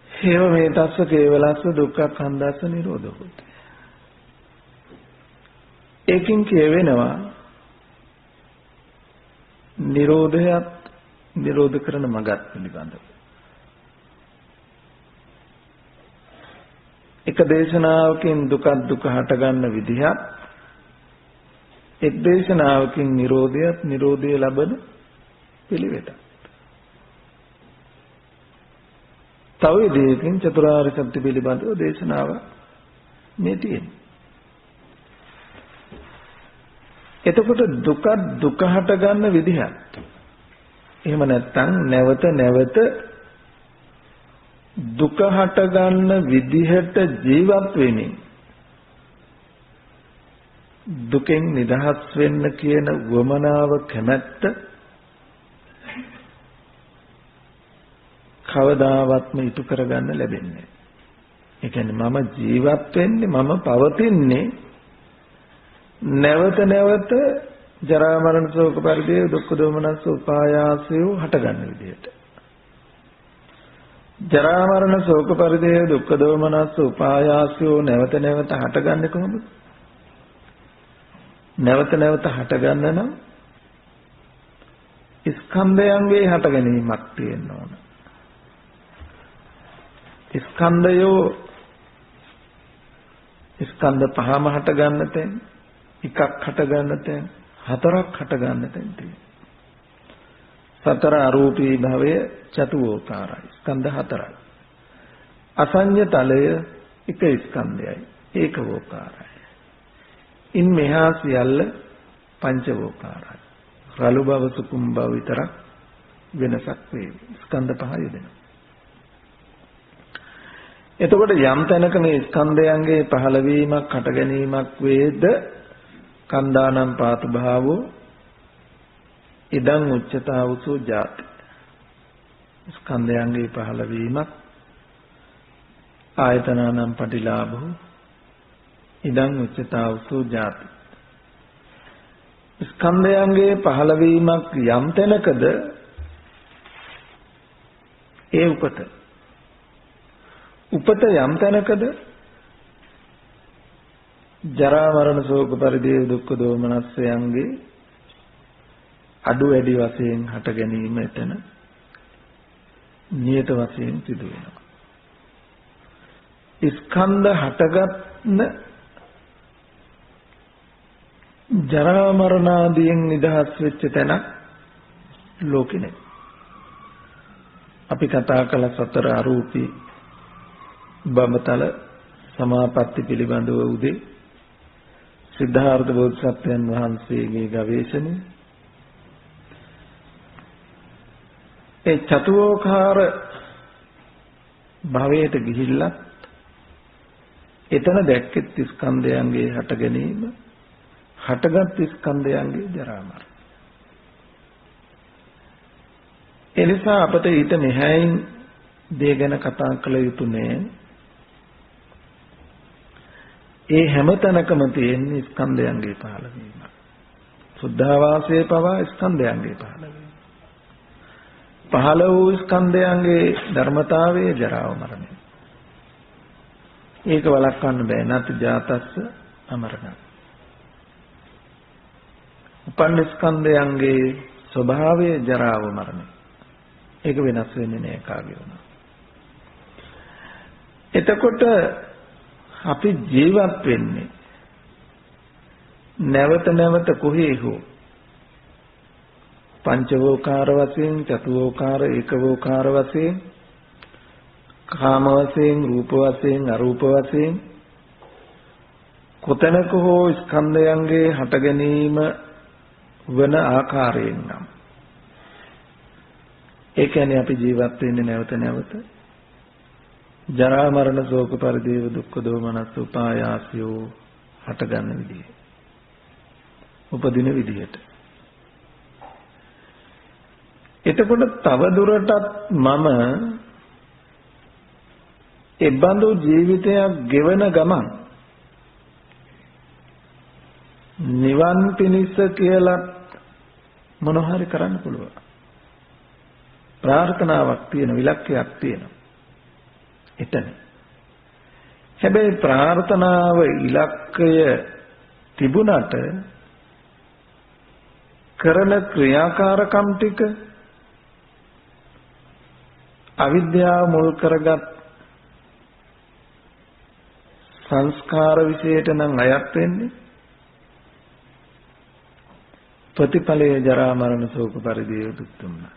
හේව මේතස්ස කේවලස්ස දුක්ඛ කන්දස්ස නිරෝධෝ. ඒකින් කියවෙනවා නිරෝධයත් නිරෝධ කරන මගත් පිළිබඳව. එක දේශනාවකින් දුක හට ගන්න විදිහත් එක් දේශනාවකින් නිරෝධය ලබන පිළිවෙත. තව විදිහකින් චතුරාර්ය සත්‍ය පිළිබඳව දේශනාව මේ තියෙනවා. එතකොට දුක හට ගන්න විදිහත් එහෙම නැත්නම් නැවත නැවත දුක හට ගන්න විදිහට ජීවත් වෙමින් දුකෙන් නිදහස් වෙන්න කියන වමනාව කැමැත්ත කවදාවත්ම ඉටු කරගන්න ලැබෙන්නේ නැහැ. ඒ කියන්නේ මම ජීවත් වෙන්නේ මම පවතින්නේ නැවත නැවත ජරා මරණ ශෝක පරිදේව දුක්ඛ දෝමනස් උපායාසය හට ගන්න විදිහට. ජරා මරණ ශෝක පරිදේව දුක්ඛ දෝමනස් උපායාසය නැවත නැවත හටගන්නේ කොහොමද? නැවත නැවත හටගන්න නම් ස්කන්ධයන්ගේ හට ගැනීමක් තියෙන්න ඕන. ස්කන්ධයෝ ස්කන්ධ පහම හට ගන්න තැන්, එකක් හට ගන්න තැන්, හතරක් හට ගන්න තැන් තියෙනවා. සතර අරූපී භවය චතුෝකාරයි. ස්කන්ධ හතරයි. අසඤ්ඤ තලය එක ස්කන්ධයයි. ඒකවෝකාරයි. ඉන් මෙහා සියල්ල පංචවෝකාරයි. රළු බව සුකුම් බව විතරක් වෙනසක් වේ. ස්කන්ධ පහ යෙදෙනවා. එතකොට යම් තැනක මේ ස්කන්ධයන්ගේ පහළවීමක් හට ගැනීමක් වේද කන්දානම් පාතු භාවෝ ඉදං උච්චතාවසෝ ජාති. ස්කන්ධයන්ගේ පහළවීමක් ආයතනානම් පටිලාභෝ ඉදං උච්චතාවසෝ ජාති. ස්කන්ධයන්ගේ පහළවීමක් යම් තැනකද ඒ උපත යම් තැනකද ජරා මරණ ශෝක පරිදේව දුක්ඛ දෝමනස්සයන්ගේ අඩු වැඩි වශයෙන් හට ගැනීම එතන නියත වශයෙන් සිදු වෙනවා. ස්කන්ධ හටගන්න ජරා මරණ ආදීන් නිදහස් වෙච්ච තැනක් ලෝකෙ නැහැ. අපි කතා කළ සතර අරූපී බඹතල සමාපatti පිළිබඳව උදේ සිද්ධාර්ථ බෝධිසත්වයන් වහන්සේගේ ගවේෂණය ඒ චතුෝකාර භවයට ගිහිල්ලා එතන දැක්කෙත් ස්කන්ධයන්ගේ හට ගැනීම හටගත් ස්කන්ධයන්ගේ ජරා මරණ. එනිසා අපට ඊට මෙහායින් දේ ගැන කතා කළ යුතු නෑ. ඒ හැම තැනකම තියෙන ස්කන්ධයන්ගේ පහළවීම. සුද්ධාවාසයේ පවා ස්කන්ධයන්ගේ පහළවීම. පහළ වූ ස්කන්ධයන්ගේ ධර්මතාවයේ ජරාව මරණය. ඒක වළක්වන්න බෑ. නැති ජාතස්ස අමරණ. උපන්න ස්කන්ධයන්ගේ ස්වභාවය ජරාව මරණය. ඒක වෙනස් වෙන්නේ නෑ කාගේ වුණා. එතකොට අපි ජීවත් වෙන්නේ නැවත නැවත කොහේ හෝ පංචවෝකාර වශයෙන් චතුෝකාර ඒකවෝකාර වශයෙන් කාම වශයෙන් රූප වශයෙන් අරූප වශයෙන් කොතැනක හෝ ස්කන්ධයන්ගේ හට ගැනීම වන ආකාරයෙන් නම් ඒ කියන්නේ අපි ජීවත් වෙන්නේ නැවත නැවත ජරා මරණ ශෝක පරිදේව දුක්ඛ දෝමනස් උපායාසයෝ හට ගන්න විදිය. උපදින විදියට. එතකොට තව දුරටත් මම එබඳු ජීවිතයක් ගෙවන ගමන් නිවන් පිණිස කියලා මොන හරි කරන්න පුළුවන්. ප්‍රාර්ථනාවක් තියෙන විලක්කයක් තියෙනවා. එතන. හැබැයි ප්‍රාර්ථනාව ඉලක්කය තිබුණට කරන ක්‍රියාකාරකම් ටික අවිද්‍යාව මුල් කරගත් සංස්කාර විශේෂයට නම් අයත් වෙන්නේ ප්‍රතිඵලයේ ජරා මරණ ශෝක පරිදේව දුක් දුන්නා.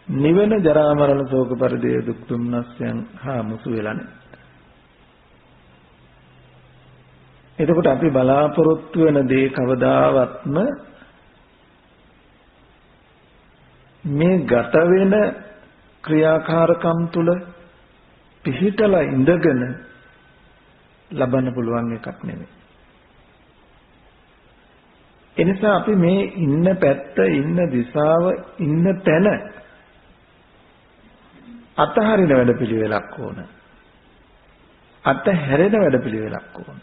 නිවන ජරා මරණ ශෝක පරිදේව දුක් දුම්නස්යන් හා මුසු වෙලා නැහැ. එතකොට අපි බලාපොරොත්තු වෙන දේ කවදාවත්ම මේ ගත වෙන ක්‍රියාකාරකම් තුල පිහිටලා ඉඳගෙන ලබන්න පුළුවන් එකක් නෙමෙයි. එනිසා අපි මේ ඉන්න පැත්ත, ඉන්න දිශාව, ඉන්න තැන අතහරින වැඩපිළිවෙලක් ඕන. අතහැරෙන වැඩපිළිවෙලක් ඕන.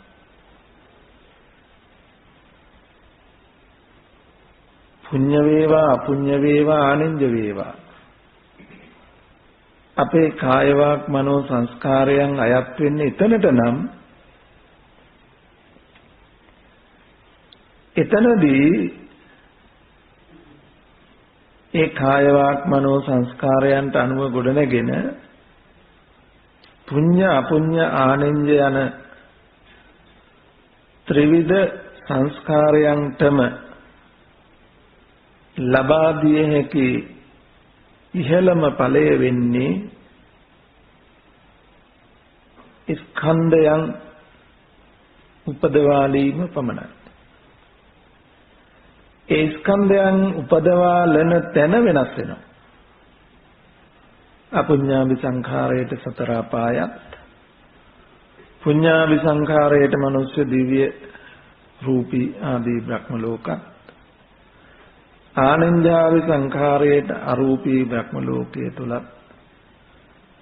පුඤ්ඤ වේවා අපුඤ්ඤ වේවා ආනෙන්ජ වේවා අපේ කාය වාක් මනෝ සංස්කාරයන් අයත් වෙන්නේ එතනට නම් එතනදී ඒ කාය වාක් මනෝ සංස්කාරයන්ට අනුව ගොඩනගෙන පුඤ්ඤ අපුඤ්ඤ ආනෙන්ජ යන ත්‍රිවිධ සංස්කාරයන්ටම ලබා දිය හැකි ඉහළම ඵලය වෙන්නේ ස්කන්ධයන් උපදවාලීම පමණයි. ඒ ස්කන්ධයන් උපදවාලන තැන වෙනස් වෙනවා. අපුඤ්ඤාභි සංඛාරයට සතර අපායත්, පුඤ්ඤාභි සංඛාරයට මනුෂ්‍ය දිව්‍ය රූපී ආදී බ්‍රහ්ම ලෝකත්, ආනන්ජාභි සංඛාරයට අරූපී බ්‍රහ්ම ලෝකයේ තුලත්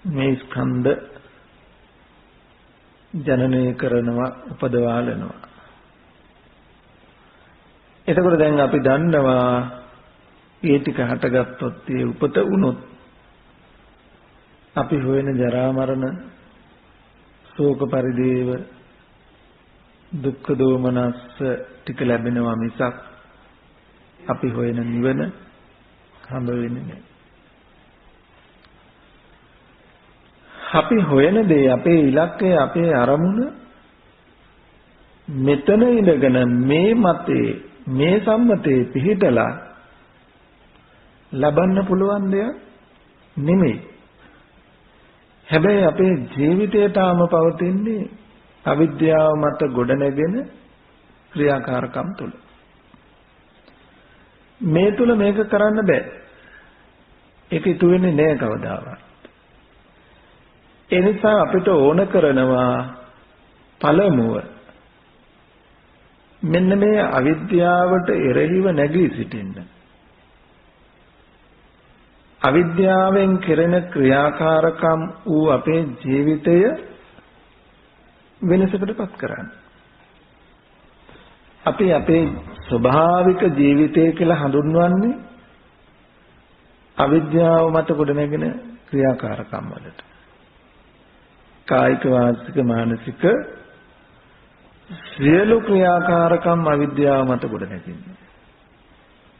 මේ ස්කන්ධ ජනනය කරනවා, උපදවාලනවා. එතකොට දැන් අපි දන්නවා ඒ ටික හටගත්තොත් ඒ උපත වුණොත් අපි හොයන ජරා මරණ, ශෝක පරිදේව, දුක්ඛ දෝමනස්ස ටික ලැබෙනවා මිසක් අපි හොයන නිවන හම්බ වෙන්නේ නැහැ. අපි හොයන දේ, අපේ ඉලක්කය, අපේ අරමුණ මෙතන ඉඳගෙන මේ මතේ, මේ සම්මතේ පිහිටලා ලබන්න පුළුවන් දෙයක් නෙමෙයි. හැබැයි අපේ ජීවිතය තාම පවතින්නේ අවිද්‍යාව මත ගොඩනැගෙන ක්‍රියාකාරකම් තුල. මේ තුල මේක කරන්න බෑ. ඒක ඉතු වෙන්නේ නෑ කවදාවත්. ඒ නිසා අපිට ඕන කරනවා පළමුව මෙන්න මේ අවිද්‍යාවට එරෙහිව නැගී සිටින්න. අවිද්‍යාවෙන් කෙරෙන ක්‍රියාකාරකම් වූ අපේ ජීවිතය වෙනසකටපත් කරන්න. අපි අපේ ස්වභාවික ජීවිතය කියලා හඳුන්වන්නේ අවිද්‍යාව මත ගොඩනැගෙන ක්‍රියාකාරකම් වලට. කායික, වාචික, මානසික සියලු ක්‍රියාකාරකම් අවිද්‍යාව මත ගොඩනැගෙන්නේ.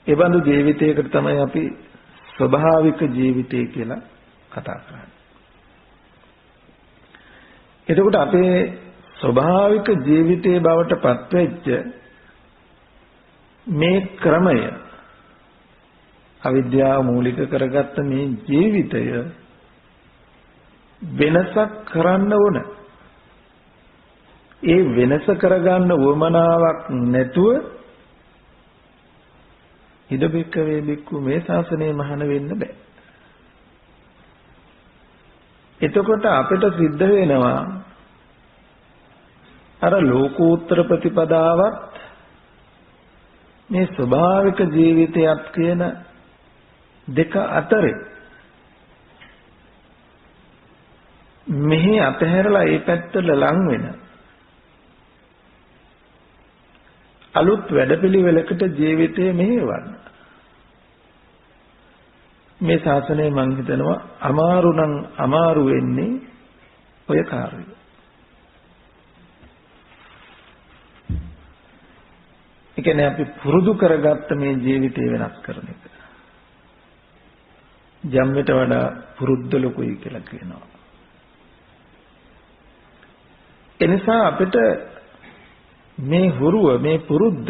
ඒ බඳු ජීවිතයකට තමයි අපි ස්වභාවික ජීවිතය කියලා කතා කරන්නේ. එතකොට අපේ ස්වභාවික ජීවිතයේ බවට පත්වෙච්ච මේ ක්‍රමය, අවිද්‍යාව මූලික කරගත්ත මේ ජීවිතය වෙනසක් කරන්න ඕන. ඒ වෙනස කරගන්න උවමනාවක් නැතුව ඉදබෙක්ක වේ බික්කු මේ ශාසනය මහාන වෙන්න බෑ. එතකොට අපිට සිද්ධ වෙනවා අර ලෝකෝත්තර ප්‍රතිපදාවත් මේ ස්වභාවික ජීවිතයත් කියන දෙක අතරේ මෙහි අතහැරලා ඒ පැත්තට ලං වෙන අලුත් වැඩපිළිවෙලකට ජීවිතය මෙහෙවන්න. මේ ශාසනය මං හිතනවා අමාරු නම් අමාරු වෙන්නේ ඔය කාර්යය. ඒ කියන්නේ අපි පුරුදු කරගත්ත මේ ජීවිතය වෙනස් කරන එක. ජම්මෙට වඩා පුරුද්ද ලොකුයි කියලා කියනවා. එනිසා අපිට මේ හුරුව, මේ පුරුද්ද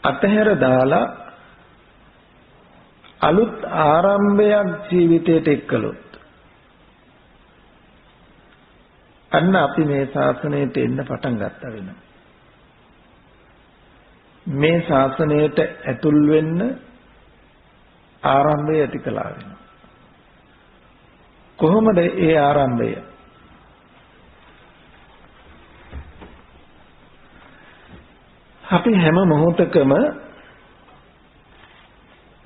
අතහැර දාලා අලුත් ආරම්භයක් ජීවිතයට එක්කලොත් අන්න අපි මේ ශාසනයට එන්න පටන් ගත්තා වෙනවා. මේ ශාසනයට ඇතුල් වෙන්න ආරම්භය ඇති කළා වෙනවා. කොහොමද ඒ ආරම්භය? අපි හැම මොහොතකම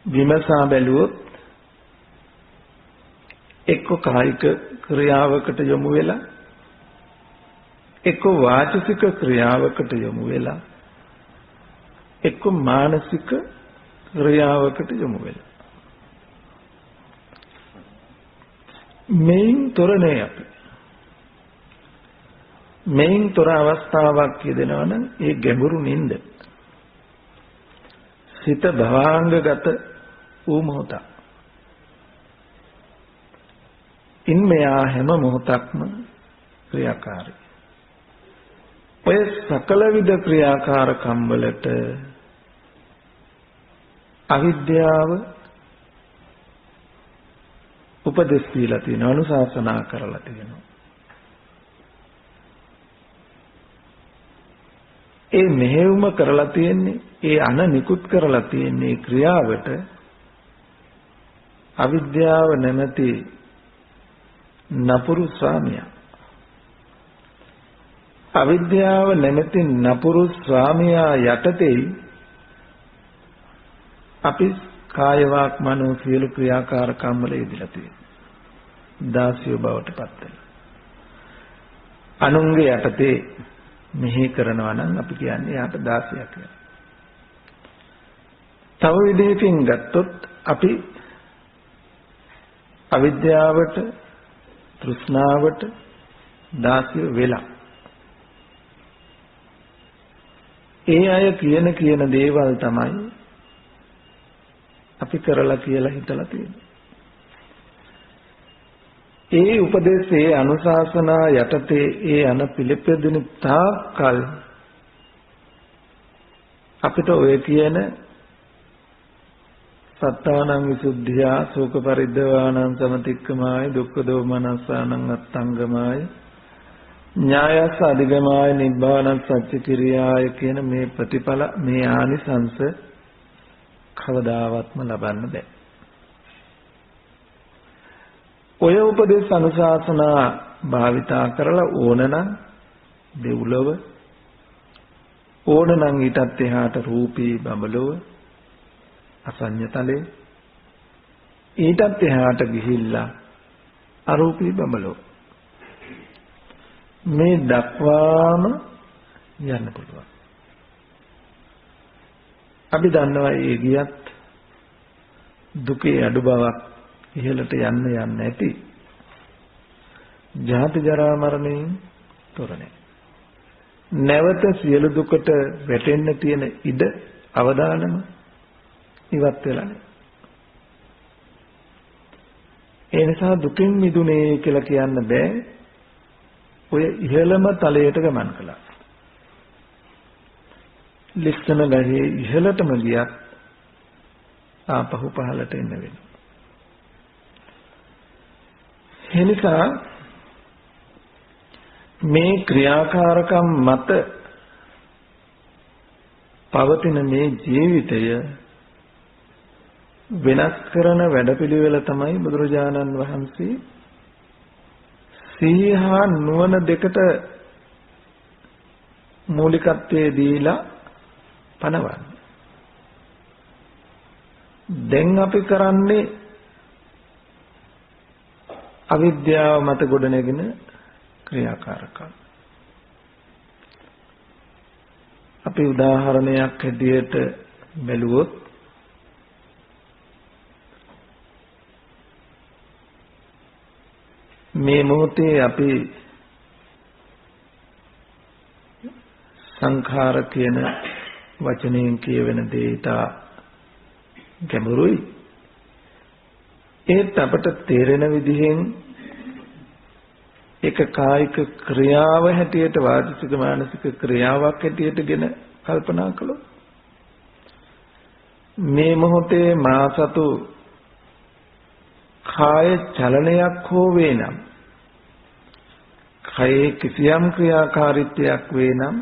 විමසා බැලුවොත් එක්ක කායික ක්‍රියාවකට යොමු වෙලා, එක්ක වාචික ක්‍රියාවකට යොමු වෙලා, එක්ක මානසික ක්‍රියාවකට යොමු වෙලා. මේන් තොරනේ අපි. මේන් තොර අවස්ථාවක් කියදෙනවා නම් ඒ ගැඹුරු නින්ද. සිත භවාංගගත වූ මොහොත. ඉන් මෙයා හැම මොහොතක්ම ක්‍රියාකාරී. ඔය සකල විද ක්‍රියාකාරකම් වලට අවිද්‍යාව උපදෙස් දීලා තියෙනවා, අනුශාසනා කරලා තියෙනවා. ඒ මෙහෙයුම කරලා තියෙන්නේ, ඒ අන නිකුත් කරලා තියෙන්නේ ක්‍රියාවට අවිද්‍යාව නැමැති නපුරු ස්වාමියා. අවිද්‍යාව නැමැති නපුරු ස්වාමියා යටතේ අපි කාය වාක් මනෝ සියලු ක්‍රියාකාරකම් වල යෙදලා තියෙනවා. දාසියෝ බවට පත් වෙනවා. අනුන්ගේ යටතේ මෙහි කරනවා නම් අපි කියන්නේ යාට 16ක් කියලා. තව විදිහකින් ගත්තොත් අපි අවිද්‍යාවට තෘෂ්ණාවට 16 වෙලා ඒ අය කියන දේවල් තමයි අපි කරලා කියලා හිතලා තියෙන්නේ. ඒ උපදේශයේ අනුශාසනා යටතේ ඒ අන පිළිපෙදින තාක්කල් අපිට ඔය කියන සත්තානං විසුද්ධියා ශෝක පරිද්දවානං සමතික්කමාය දුක්ඛ දෝමනස්සානං අත්තංගමාය ඥායස්ස අධිගමාය නිබ්බානං සච්ච කිරියාය කියන මේ ප්‍රතිඵල මේ ආනිසංස කවදාවත්ම ලබන්න බෑ. ඔය උපදේශ අනුශාසනා භාවිතා කරලා ඕනනම් දෙව්ලොව ඕනනම් ඊටත් එහාට රූපී බඹලොව අසඤ්ඤතලේ ඊටත් එහාට ගිහිල්ලා අරූපී බඹලොව මේ දක්වාම යන්න පුළුවන්. අපි දන්නවා ඒ ගියත් දුකේ අඩු බවක් ඉහළට යන්න ඇති. ජාති ජරා මරණයෙන් තොර නැහැ. නැවත සියලු දුකට වැටෙන්න තියෙන ඉඩ අවදානම ඉවත් වෙලා නැහැ. ඒ නිසා දුකින් මිදුනේ කියලා කියන්න බෑ. ඔය ඉහළම තලයට ගමන් කළා. ලිස්සන ගහේ ඉහළටම ගියත් ආපහු පහළට එන්න වෙනවා. එනිසා මේ ක්‍රියාකාරකම් මත පවතින මේ ජීවිතය වෙනස් කරන වැඩපිළිවෙල තමයි බුදුරජාණන් වහන්සේ සීහා නුවණ දෙකට මූලිකත්වයේ දීලා පනවන්නේ. දැන් අපි කරන්නේ අවිද්‍යාව මත ගොඩනැගෙන ක්‍රියාකාරකම්. අපි උදාහරණයක් හැටියට බැලුවොත් මේ මොහොතේ අපි සංඛාර කියන වචනයෙන් කියවෙන දේට ගැඹුරුයි. ඒත් අපට තේරෙන විදිහෙන් එක කායික ක්‍රියාව හැටියට වාචික මානසික ක්‍රියාවක් හැටියටගෙන කල්පනා කළොත් මේ මොහොතේ මා සතු කාය චලනයක් හෝ වේනම් කයේ කිසියම් ක්‍රියාකාරීත්වයක් වේනම්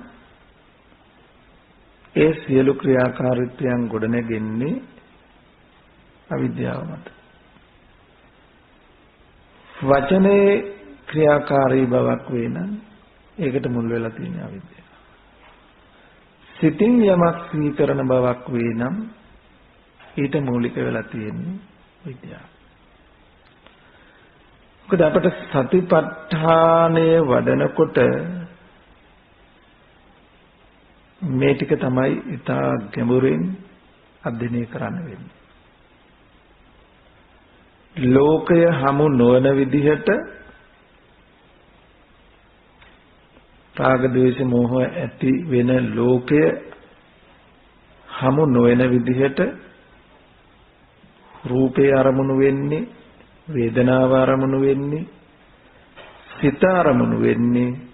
ඒ සියලු ක්‍රියාකාරීත්වයන් ගොඩනැගෙන්නේ අවිද්‍යාව මත. වචනේ ක්‍රියාකාරී බවක් වේනම් ඒකට මුල් වෙලා තියෙන අවිද්‍යාව. සිතින් යමක් සීකරන බවක් වේනම් ඊට මූලික වෙලා තියෙන්නේ විද්‍යාව. මොකද අපට සතිපට්ඨානය වඩනකොට මේ ටික තමයි ඉතා ගැඹුරින් අධ්‍යයනය කරන්න වෙන්නේ. ලෝකය හමු නොවන විදිහට රාග ද්වේෂ මෝහ ඇති වෙන ලෝකය හමු නොවන විදිහට රූපේ අරමුණු වෙන්නේ, වේදනාව අරමුණු වෙන්නේ, සිත අරමුණු වෙන්නේ,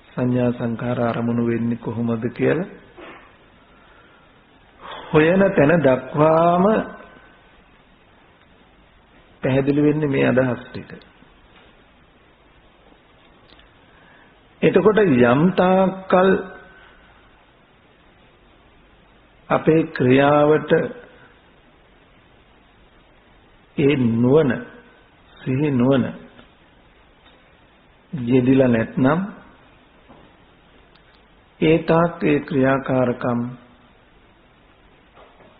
සංඥා සංඛාර අරමුණු වෙන්නේ කොහොමද කියලා හොයන තැන දක්වාම පැහැදිලි වෙන්නේ මේ අදහස් ටික. එතකොට යම් තාක්කල් අපේ ක්‍රියාවට ඒ නුවණ සිහි නුවණ යෙදිලා නැත්නම් ඒ තාක් ඒ ක්‍රියාකාරකම්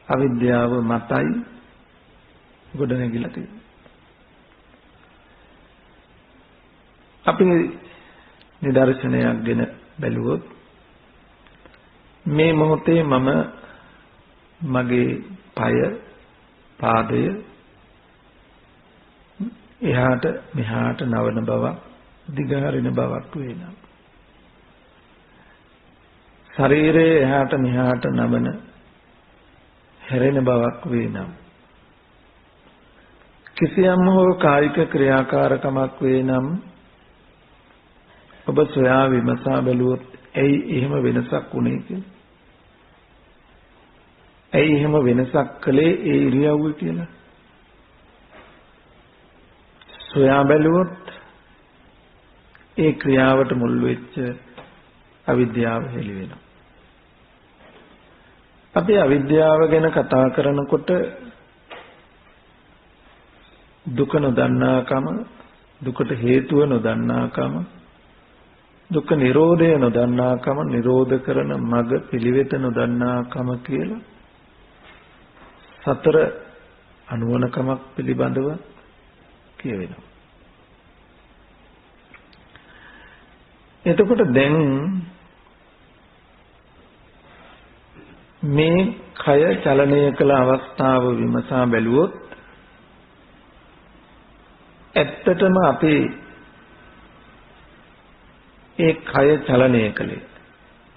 අවිද්‍යාව මතයි ගොඩනැගිලා තියෙන්නේ. අපි නිදර්ශනයක් ගෙන බැලුවොත් මේ මොහොතේ මම මගේ පාය පාදය එහාට මෙහාට නවන බවක් දිගහරින බවක් වෙනවා. ශරීරයේ එහාට මෙහාට නමන හැරෙන බවක් වෙනවා. කිසියම් හෝ කායික ක්‍රියාකාරකමක් වෙනම් ඔබ සොයා විමසා බැලුවොත් ඇයි එහෙම වෙනසක් වුනේ කියලා? ඇයි එහෙම වෙනසක් කළේ ඒ ඉරියව්ව කියලා? සොයා බැලුවොත් ඒ ක්‍රියාවට මුල් වෙච්ච අවිද්‍යාව හෙළි වෙනවා. අපි අවිද්‍යාව ගැන කතා කරනකොට දුක නොදන්නාකම, දුකට හේතුව නොදන්නාකම, දුක්ඛ නිරෝධය නොදන්නාකම, නිරෝධ කරන මඟ පිළිවෙත නොදන්නාකම කියලා සතර අනුවණකමක් පිළිබඳව කියවෙනවා. එතකොට දැන් මේ කය චලනය කළ අවස්ථාව විමසා බැලුවොත් ඇත්තටම අපි ඒ කය චලනය කළේ,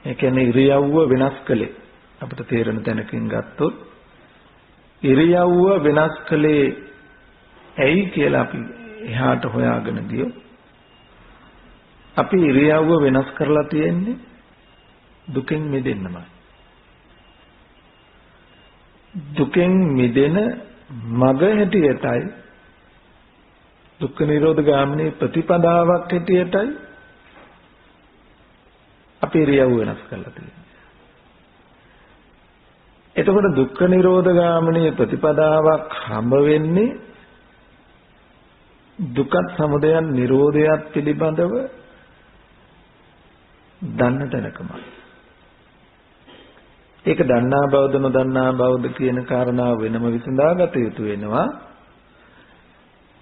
ඒ කියන්නේ ඉරියව්ව වෙනස් කළේ අපිට තේරෙන තැනකින් ගත්තොත් ඉරියව්ව වෙනස් කළේ ඇයි කියලා අපි එහාට හොයාගෙන ගියොත් අපි ඉරියව්ව වෙනස් කරලා තියෙන්නේ දුකෙන් මිදෙන්නමයි. දුකෙන් මිදෙන මඟ හැටියටයි, දුක්ඛ නිරෝධ ගාමිනී ප්‍රතිපදාවක් හැටියටයි අපි ඉරියව්ව වෙනස් කරලා තියෙන්නේ. එතකොට දුක්ඛ නිරෝධ ගාමිනී ප්‍රතිපදාවක් හම්බ වෙන්නේ දුක්ඛ සමුදයන් නිරෝධයත් පිළිබඳව දන්න තැනකමයි. ඒක දන්නා බවද නොදන්නා බවද කියන කාරණාව වෙනම විසඳාගත යුතු වෙනවා.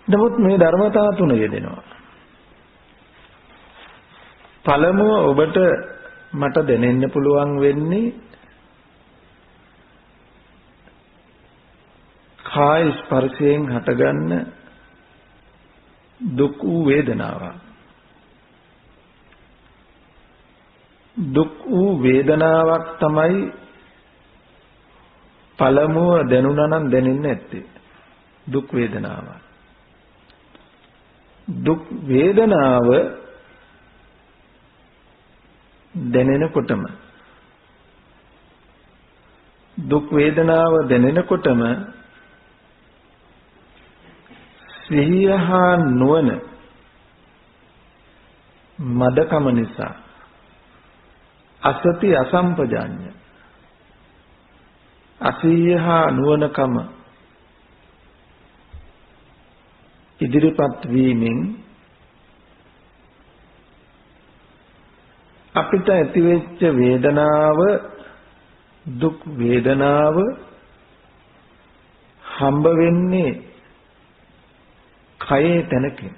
නමුත් මේ ධර්මතා තුන යෙදෙනවා. පළමුව ඔබට මට දැනෙන්න පුළුවන් වෙන්නේ කාය ස්පර්ශයෙන් හටගන්න දුක් වූ වේදනාවක්. දුක් වූ වේදනාවක් තමයි පළමුව දැනුණා නම් දැනෙන්නේ නැත්තේ. දුක් වේදනාව. දුක් වේදනාව දැනෙනකොටම සිහිය හා නුවණ මදකම නිසා අසති අසම්පජාඤ්ඤ අසීය හා නුවණකම ඉදිරිපත් වීමෙන් අපිට ඇතිවෙච්ච වේදනාව, දුක් වේදනාව හම්බ වෙන්නේ කයේ තැනකින්.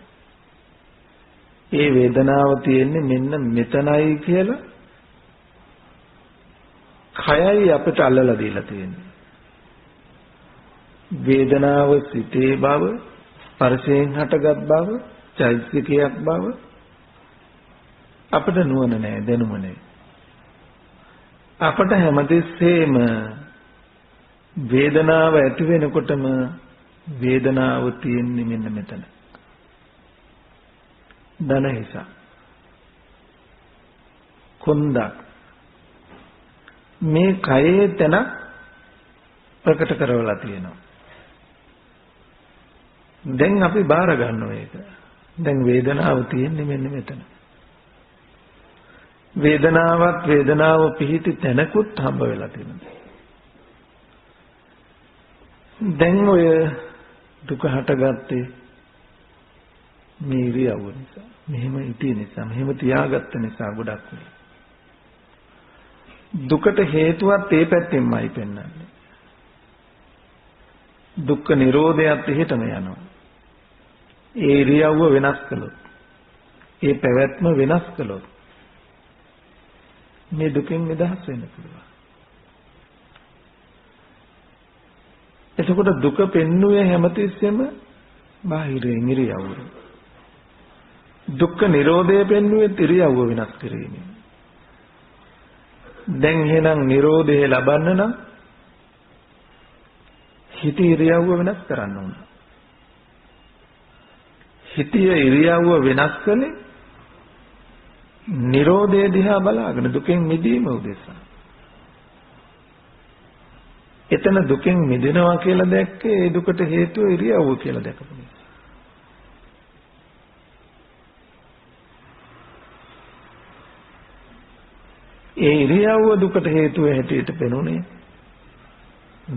ඒ වේදනාව තියෙන්නේ මෙන්න මෙතනයි කියලා කයයි අපිට අල්ලලා දීලා තියෙන්නේ. වේදනාව සිතේ බව, ස්පර්ශයෙන් හටගත් බව, චෛතසිකයක් බව අපිට නුවණ නැහැ, දැනුම නැහැ. අපට හැමතිස්සෙම වේදනාව ඇති වෙනකොටම වේදනාව තියෙන්නේ මෙන්න මෙතන. දන හිස. කොන්දක්. මේ කයේ තැන ප්‍රකට කරවලා තියෙනවා. දැන් අපි බාර ගන්නවා ඒක. දැන් වේදනාව තියෙන්නේ මෙන්න මෙතන. වේදනාව පිහිටි තැනකුත් හම්බ වෙලා තියෙනවා. දැන් ඔය දුක හටගත්තේ මේ ඉරියව්ව නිසා. මෙහෙම හිටිය නිසා, මෙහෙම තියාගත්ත නිසා ගොඩක් නේ. දුකට හේතුවත් ඒ පැත්තෙන්මයි පෙන්වන්නේ. දුක්ඛ නිරෝධයත් එහෙටම යනවා. ඒ ඉරියව්ව වෙනස් කළොත්. ඒ පැවැත්ම වෙනස් කළොත් මේ දුකෙන් නිදහස් වෙන්න පුළුවන්. එතකොට දුක පෙන්නුවේ හැමතිස්සෙම බාහිරින් ඉරියව්ව. දුක්ඛ නිරෝධය පෙන්නුවේ ඉරියව්ව වෙනස් කිරීමෙන්. දැන් එහෙනම් නිරෝධය ලබන්න නම් හිත ඉරියව්ව වෙනස් කරන්න ඕන. හිතේ ඉරියව්ව වෙනස් කළේ නිරෝධය දිහා බලාගෙන දුකෙන් මිදීම උදෙසා. එතන දුකෙන් මිදෙනවා කියලා දැක්කේ ඒ දුකට හේතුව ඉරියව්ව කියලා දැකපු නිසා. ඒ ඉරියව්ව දුකට හේතුව හැටියට පෙනුනේ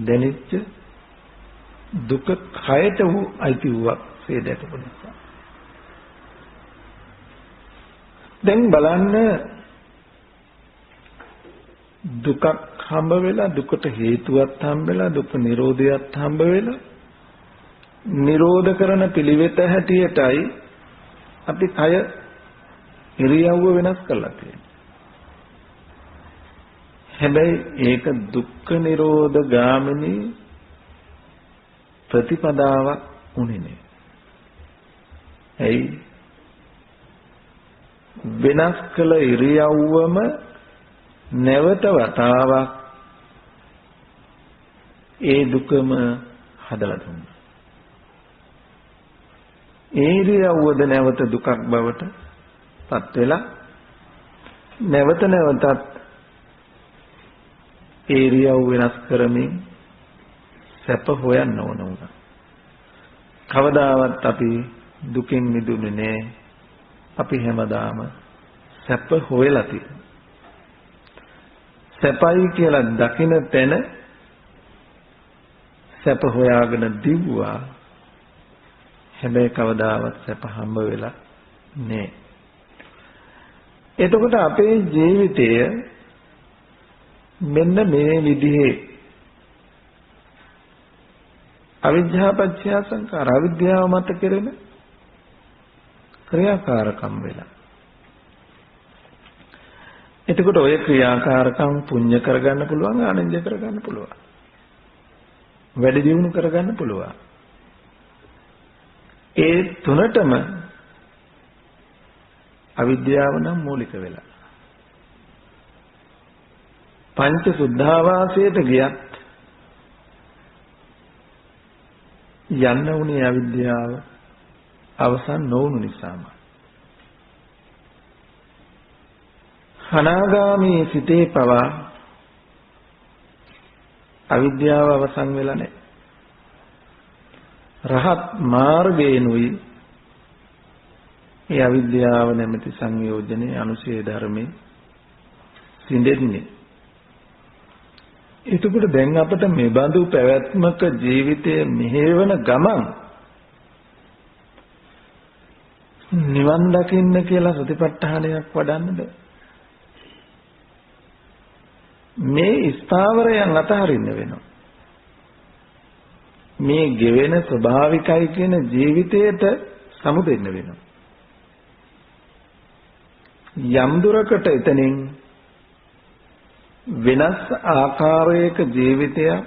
දැනෙච්ච දුක කයට වූ අයිති වූවක් ඒ දැකපු නිසා. දැන් බලන්න දුකක් හම්බ වෙලා දුකට හේතුවක් හම්බ වෙලා දුක නිරෝධයත් හම්බ වෙලා නිරෝධ කරන පිළිවෙත හැටියටයි අපි කය ඉරියව්ව වෙනස් කරලා තියෙන්නේ. හැබැයි ඒක දුක්ඛ නිරෝධ ගාමිනී ප්‍රතිපදාවක් උනේ නේ. ඇයි වෙනස් කළ ඉරියව්වම නැවත වතාවක් ඒ දුකම හදලා දුන්නා. ඒ ඉරියව්වද නැවත දුකක් බවට පත් වෙලා නැවත නැවතත් ඒ ඉරියව් වෙනස් කරමින් සැප හොයන්න ඕන වුණා. කවදාවත් අපි දුකින් මිදුනේ නෑ. අපි හැමදාම සැප හොයලා තියෙනවා. සැපයි කියලා දකින තැන සැප හොයාගෙන දිව්වා. හැබැයි කවදාවත් සැප හම්බ වෙලා නෑ. එතකොට අපේ ජීවිතය මෙන්න මේ විදිහේ අවිද්‍යාපච්චය සංඛාර අවිද්‍යාව මත කෙරෙන ක්‍රියාකාරකම් වෙලා. එතකොට ඔය ක්‍රියාකාරකම් පුණ්‍ය කරගන්න පුළුවන් ආනන්ද කරගන්න පුළුවන්. වැඩි දියුණු කරගන්න පුළුවන්. ඒ තුනටම අවිද්‍යාව නම් මූලික වෙලා. පංච සුද්ධාවාසයට ගියත් යන්න උනේ අවිද්‍යාව අවසන් නොවුණු නිසාම. අනාගාමී සිතේ පවා අවිද්‍යාව අවසන් වෙලා නැහැ. රහත් මාර්ගේනුයි ඒ අවිද්‍යාව නැමැති සංයෝජනේ අනුශේ ධර්මේ සිඳෙන්නේ. එතකොට දැන් අපිට මේ බඳු පැවැත්මක ජීවිතයේ මෙහෙවන ගමන් නිවන් දකින්න කියලා සතිපට්ඨානයක් වඩන්නද? මේ ස්ථාවරයන් අතහරින්න වෙනවා. මේ ගෙවෙන ස්වභාවිකයි කියන ජීවිතයට සමුදෙන්න වෙනවා. යම් දුරකට එතනින් වෙනස් ආකාරයක ජීවිතයක්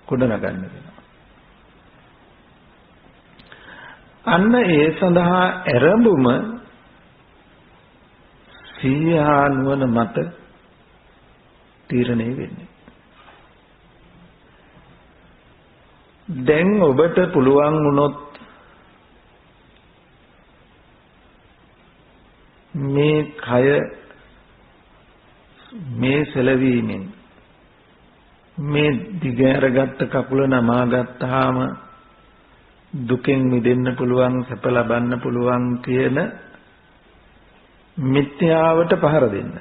ගොඩනගන්න වෙනවා. අන්න ඒ සඳහා ඇරඹුම සිහියා නුවණ මත තීරණය වෙන්නේ. දැන් ඔබට පුළුවන් වුණොත් මේ කය මේ සැලවීමෙන් මේ දිගහැරගත්ත කකුල නමා ගත්තාම දුකෙන් මිදෙන්න පුළුවන් සැප ලබන්න පුළුවන් කියන මිත්‍යාවට පහර දෙන්න.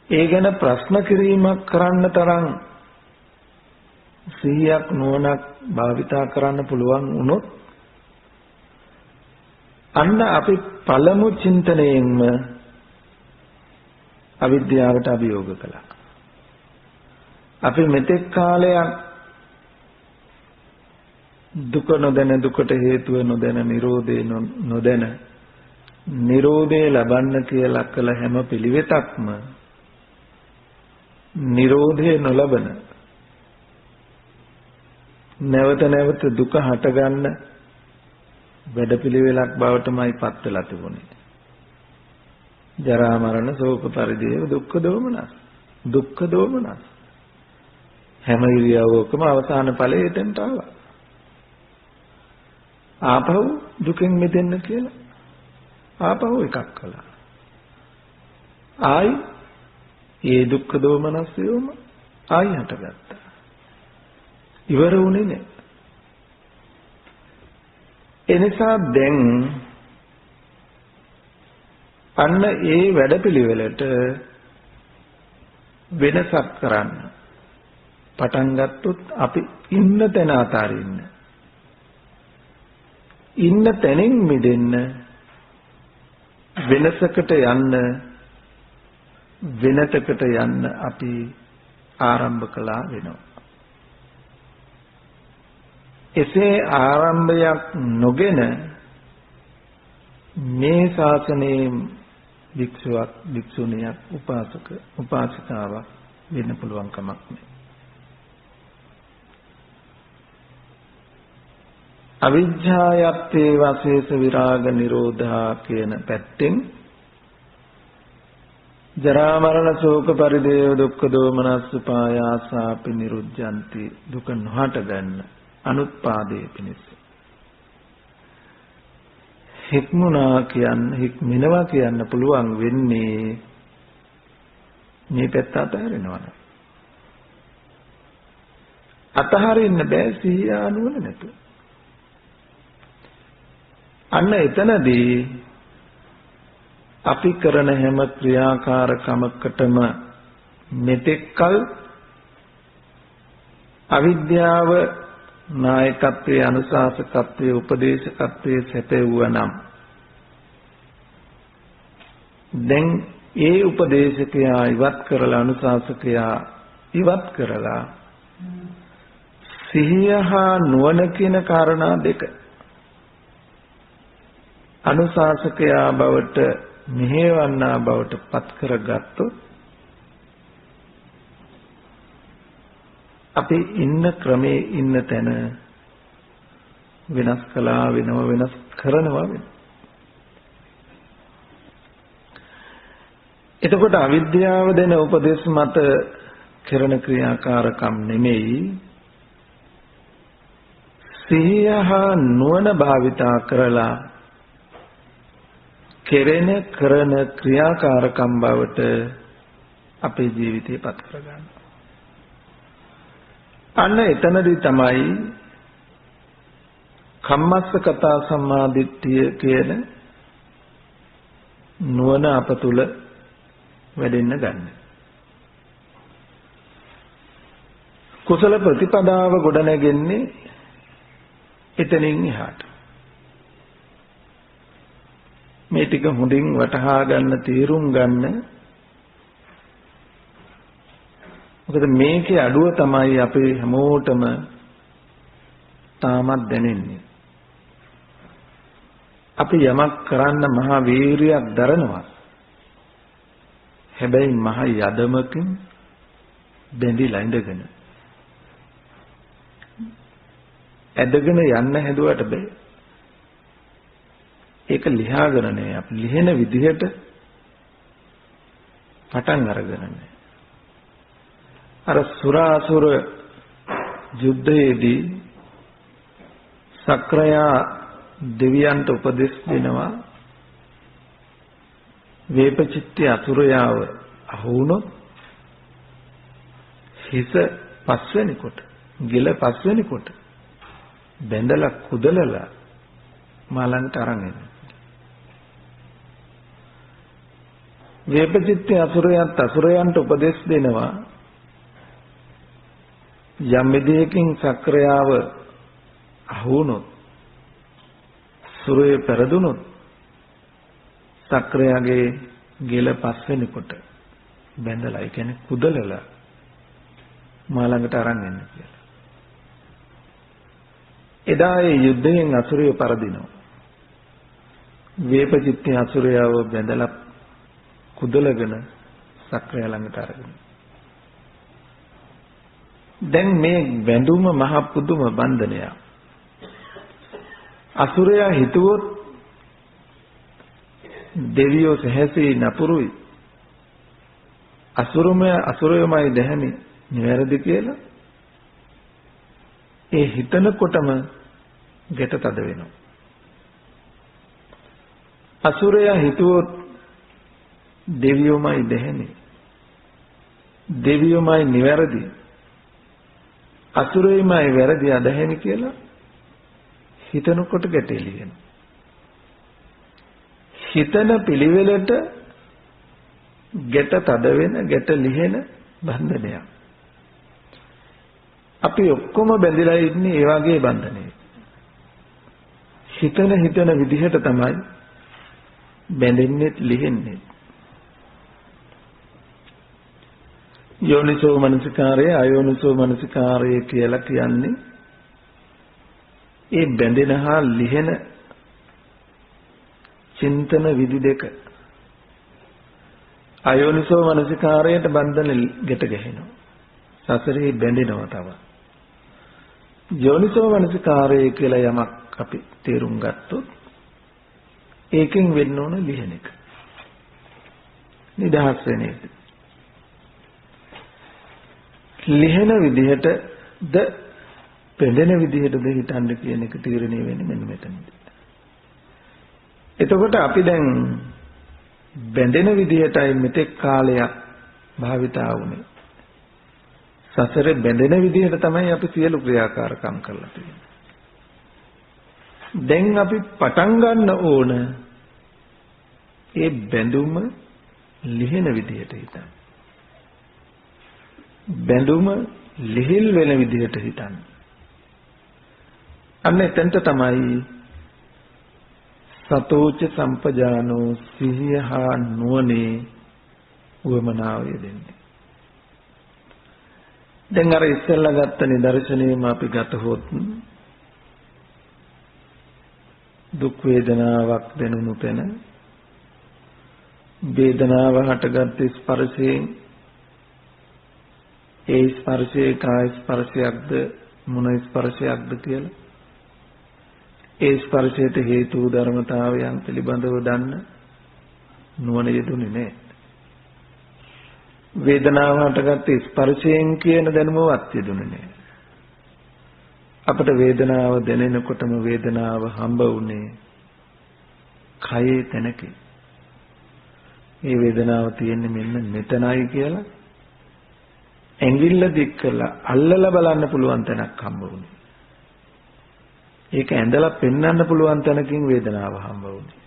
ඒ ගැන ප්‍රශ්න කිරීමක් කරන්න තරම් සිහියක් නුවණක් භාවිතා කරන්න පුළුවන් වුණොත් අන්න අපි පළමු චින්තනයෙන්ම අවිද්‍යාවට අභියෝග කළා. අපි මෙතෙක් කාලයක් දුක නොදැන දුකට හේතුව නොදැන නිරෝධේ නොදැන නිරෝධේ ලබන්න කියලා කළ හැම පිළිවෙතක්ම නිරෝධේ නොලබන නැවත නැවත දුක හටගන්න වැඩපිළිවෙලක් බවටමයි පත් වෙලා තිබුණේ. ජරා මරණ ශෝක පරිදේව දුක්ඛ දෝමනස්. දුක්ඛ දෝමනස්. හැම ඉරියව්වකම අවසාන ඵලය එතනට ආවා. ආපහු දුකෙන් මිදෙන්න කියලා ආපහු එකක් කළා. ආයි ඒ දුක්ඛ දෝමනස්යම ආයි හටගත්තා. ඉවර වුණේ නෑ. එනිසා දැන් අන්න ඒ වැඩපිළිවෙලට වෙනසක් කරන්න පටන් ගත්තොත් අපි ඉන්න තැන අතාරින්න. ඉන්න තැනින් මිදෙන්න වෙනසකට යන්න වෙනතකට යන්න අපි ආරම්භ කළා වෙනවා. එසේ ආරම්භයක් නොගෙන මේ ශාසනයේ වික්ෂුවක් වික්ෂුණියක් උපාසක උපාසිකාවක් වෙන්න පුළුවන් කමක් නැහැ. අවිජ්ජායත්තේ වශේෂ විරාග නිරෝධා කියන පැත්තෙන් ජරා මරණ ශෝක පරිදේව දුක්ඛ දෝමනස් උපායාසාපි නිරුද්ධಂತಿ දුක නොහට ගන්න අනුත්පාදයේ පිණිස හික්මුණා කියන්න හික්මිනවා කියන්න පුළුවන් වෙන්නේ මේ පැත්ත අතහරිනවා. අතහරින්න බෑ සිහිය අනුවල නැතුව. අන්න එතනදී අපි කරන හැම ක්‍රියාකාරකමකටම මෙතෙක්කල් අවිද්‍යාව නායකත්වයේ අනුශාසකත්වයේ උපදේශකත්වයේ සැපෙවුවා නම් දැන් ඒ උපදේශකයා ඉවත් කරලා අනුශාසකයා ඉවත් කරලා සිහිය හා නුවණ කියන කාරණා දෙක අනුශාසකයා බවට මෙහෙවන්නා බවට පත් කරගත්තොත් අපි ඉන්න ක්‍රමේ ඉන්න තැන වෙනස් කළා වෙනව වෙනස් කරනවා වෙන. එතකොට අවිද්‍යාව දෙන උපදේශ මත කරන ක්‍රියාකාරකම් නෙමෙයි සිහිය හා නුවණ භාවිතා කරලා කෙරෙන කරන ක්‍රියාකාරකම් බවට අපේ ජීවිතේ පත් කරගන්න. අන්න එතනදී තමයි කම්මස්සකතා සම්මාදිට්ඨිය කියන නුවණ අප තුල වැඩෙන්න ගන්න. කුසල ප්‍රතිපදාව ගොඩනැගෙන්නේ එතනින් එහාට. මේ ටික හොඳින් වටහා ගන්න තීරුම් ගන්න. මොකද මේකේ අඩුව තමයි අපේ හැමෝටම තාමත් දැනෙන්නේ. අපි යමක් කරන්න මහා වීරියක් දරනවා. හැබැයි මහා යදමකින් බැඳිලා ඉඳගෙන. ඇදගෙන යන්න හැදුවට බෑ. ඒක ලියාගෙන නෑ. අපි ලිහෙන විදිහට පටන් අරගෙන නෑ. අර සුරාසුර යුද්ධයේදී සක්‍රයා දෙවියන්ට උපදෙස් දෙනවා වේපචිත්ති අසුරයාව අහු වුණොත් හිස පස්වෙනි කොට ගිල පස්වෙනි කොට බැඳලා කුදලලා මාළන්ට අරන් එන්න. වේපචිත්ති අසුරයන්ට උපදෙස් දෙනවා යම් විදියකින් සක්‍රයාව අහු වුණොත් සුරේ පෙරදුනොත් සක්‍රයාගේ ගෙල පස්වෙනි කොට බැඳලා ඒ කියන්නේ කුදලලා මා ළඟට අරන් එන්න කියලා. එදා ඒ යුද්ධයෙන් අසුරය පරදිනවා. වේපචිත්තේ අසුරයව බැඳලා කුදලගෙන සක්‍රය ළඟට අරගෙන. දැන් මේ බැඳුම මහ පුදුම බන්ධනයක්. අසුරයා හිතුවොත් දෙවියෝ සැහැසී නපුරුයි. අසුරයමයි දැහැමි නිවැරදි කියලා ඒ හිතනකොටම ගැට තද වෙනවා. අසුරයා හිතුවොත් දෙවියෝමයි දැහැමි. දෙවියෝමයි නිවැරදි. අසුරයමයි වැරදි අදහැමි කියලා හිතනකොට ගැටෙලි වෙනවා. හිතන පිළිවෙලට ගැට තද වෙන ගැට ලිහෙන බන්ධනයක්. අපි ඔක්කොම බැඳලා ඉන්නේ ඒ වගේ බන්ධනයක. හිතන විදිහට තමයි බැඳෙන්නේ ලිහෙන්නේ. යෝනිසෝ මනසිකාරය අයෝනිසෝ මනසිකාරය කියලා කියන්නේ ඒ බැඳෙන හා ලිහෙන චින්තන විදි දෙක. අයෝනිසෝ මනසිකාරයට බන්ධන ගැට ගැහෙනවා. සසරේ බැඳෙනවා තව. යෝනිසෝ මනසිකාරය කියලා යමක් අපි තේරුම් ගත්තොත් ඒකෙන් වෙන්න ඕන ලිහෙන එක. නිදහස් වෙන එක. ලිහෙන විදිහටද බැඳෙන විදිහටද හිතන්න කියන එක තීරණය වෙන්නේ මෙන්න මෙතනදී. එතකොට අපි දැන් බැඳෙන විදිහටයි මෙතෙක් කාලයක් භාවිතා වුනේ. සසරේ බැඳෙන විදිහට තමයි අපි සියලු ක්‍රියාකාරකම් කරලා තියෙන්නේ. දැන් අපි පටන් ගන්න ඕන ඒ බැඳුම ලිහෙන විදිහට හිතන්න. බැඳුම ලිහිල් වෙන විදිහට හිතන්න. අන්න එතනට තමයි සතෝච සම්පජානෝ සිහිය හා නුවණේ උවමනාව යෙදෙන්නේ. දැන් අර ඉස්සෙල්ලා ගත්ත නිදර්ශනයම අපි ගතහොත් දුක් වේදනාවක් දැනුණු තැන වේදනාව හටගත් ස්පර්ශයෙන් ඒ ස්පර්ශයේ කාය ස්පර්ශයක්ද මොන ස්පර්ශයක්ද කියලා ඒ ස්පර්ශයට හේතු ධර්මතාවයන් පිළිබඳව දන්න නුවණ යෙදුනේ නැහැ. වේදනාව හටගත් ස්පර්ශයෙන් කියන දැනුමවත් යෙදුනේ නැහැ. අපට වේදනාව දැනෙනකොටම වේදනාව හම්බ වුණේ කයේ තැනක. මේ වේදනාව තියෙන්නේ මෙන්න මෙතනයි කියලා ඇඟිල්ල දික් කරලා අල්ලලා බලන්න පුළුවන් තැනක් හම්බ වුණේ. ඒක ඇඳලා පෙන්වන්න පුළුවන් තැනකින් වේදනාව හම්බ වුණේ.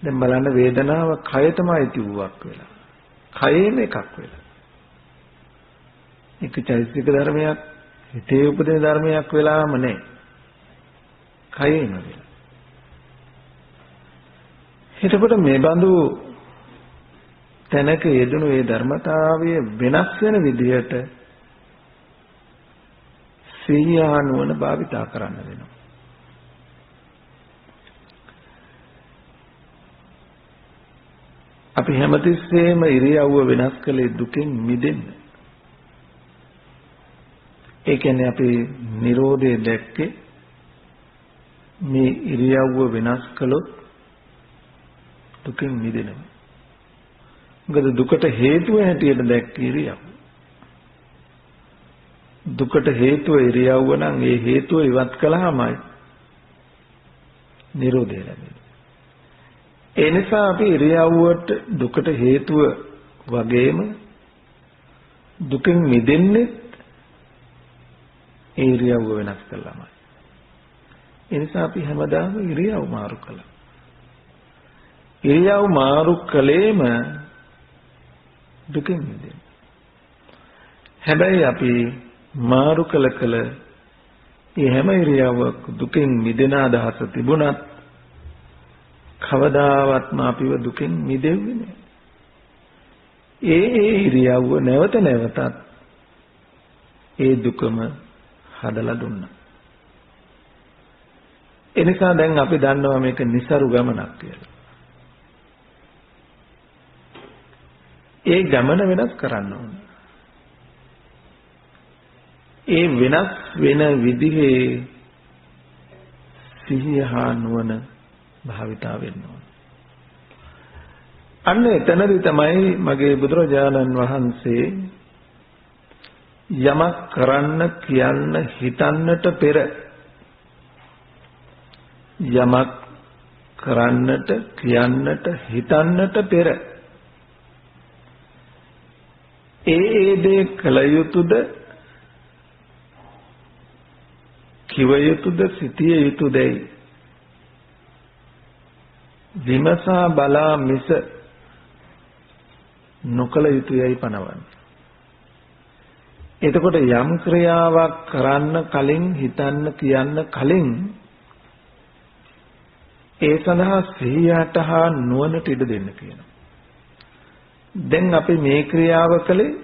දැන් බලන්න වේදනාව කය තමයි තියුවක් වෙලා. කයේම එකක් වෙලා. ඒක චෛතසික ධර්මයක්, හිතේ උපදින ධර්මයක් වෙලාම නැහැ. කයේම වෙලා. එතකොට මේ බඳු තැනක යෙදුණු ඒ ධර්මතාවය වෙනස් වෙන විදිහට සිහිය නුවණ භාවිතා කරන්න වෙනවා. අපි හැමතිස්සෙම ඉරියව්ව වෙනස් කළේ දුකෙන් මිදෙන්න. ඒ කියන්නේ අපි Nirodhe දැක්කේ මේ ඉරියව්ව වෙනස් කළොත් දුකෙන් මිදෙනවා. මොකද දුකට හේතුව හැටියට දැක්ක ඉරියව්ව. දුකට හේතුව ඉරියව්ව නම් ඒ හේතුව ඉවත් කළාමයි Nirodhe ලැබෙන්නේ. ඒ නිසා අපි ඉරියව්වට දුකට හේතුව වගේම දුකෙන් මිදෙන්නේ ඒ ඉරියව්ව වෙනස් කළාමයි. ඒ නිසා අපි හැමදාම ඉරියව් මාරු කළා. ඉරියව් මාරු කලේම දුකෙන් මිදෙන්න. හැබැයි අපි මාරු කළ ඒ හැම ඉරියව්වක් දුකෙන් මිදෙන අදහස තිබුණත් කවදාවත්ම අපිව දුකෙන් මිදෙන්නේ නැහැ. ඒ ඉරියව්ව නැවත නැවතත් ඒ දුකම හදලා දුන්නා. එනිසා දැන් අපි දන්නවා මේක નિසරු ගමනක් කියලා. ඒ ගමන වෙනස් කරන්න ඕන. ඒ වෙනස් වෙන විදිහේ සිහිය හා නුවණ භාවිතා වෙන්න ඕන. අන්න එතනදී තමයි මගේ බුදුරජාණන් වහන්සේ යමක් කරන්න කියන්න හිතන්නට පෙර යමක් කරන්නට කියන්නට හිතන්නට පෙර ඒ දේ කළ යුතුද කිව යුතුද සිටිය යුතුදයි විමසා බලා මිස නොකළ යුතුයයි පනවන්නේ. එතකොට යම් ක්‍රියාවක් කරන්න කලින් හිතන්න කියන්න කලින් ඒ සඳහා සිහියට හා නුවණට ඉඩ දෙන්න කියනවා. දැන් අපි මේ ක්‍රියාව කළේ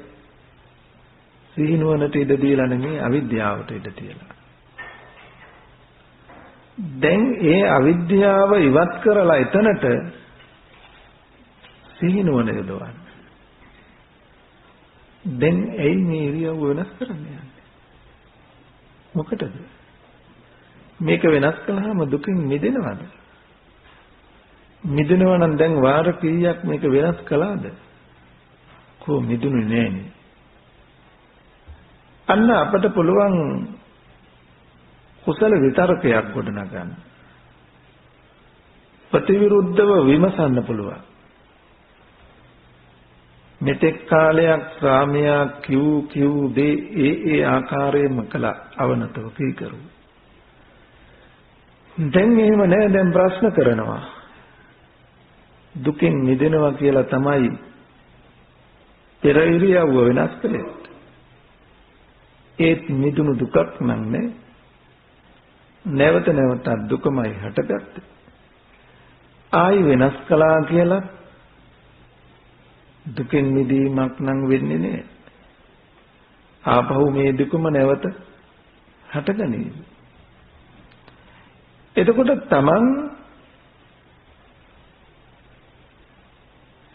සිහි නුවණට ඉඩ දීලා නෙමෙයි අවිද්‍යාවට ඉඩ තියලා. දැන් ඒ අවිද්‍යාව ඉවත් කරලා එතනට සිහි නුවණ යොදවන්න. දැන් ඇයි මේ ඉරියව්ව වෙනස් කරන්න යන්නේ? මොකටද? මේක වෙනස් කළාම දුකින් මිදෙනවද? මිදෙනවා නම් දැන් වාර කීයක් මේක වෙනස් කළාද? කො මිදුනේ නෑනේ. අන්න අපට පුළුවන් කුසල විතරකයක් ගොඩනගන්න. ප්‍රතිවිරුද්ධව විමසන්න පුළුවන්. මෙතෙක් කාලයක් ස්වාමියා කිව් දේ ඒ ආකාරයෙන්ම කළා අවනතව කීකරු. දැන් එහෙම නෑ දැන් ප්‍රශ්න කරනවා. දුකෙන් මිදෙනවා කියලා තමයි පෙර ඉරියව්ව වෙනස් කළේ. ඒත් මිදුණු දුකක් නම් නේ. නැවත නැවතත් දුකමයි හටගත්තේ. ආයි වෙනස් කළා කියලා දුකෙන් මිදීමක් නම් වෙන්නේ නෑ. ආපහු මේ දුකම නැවත හටගනී. එතකොට තමන්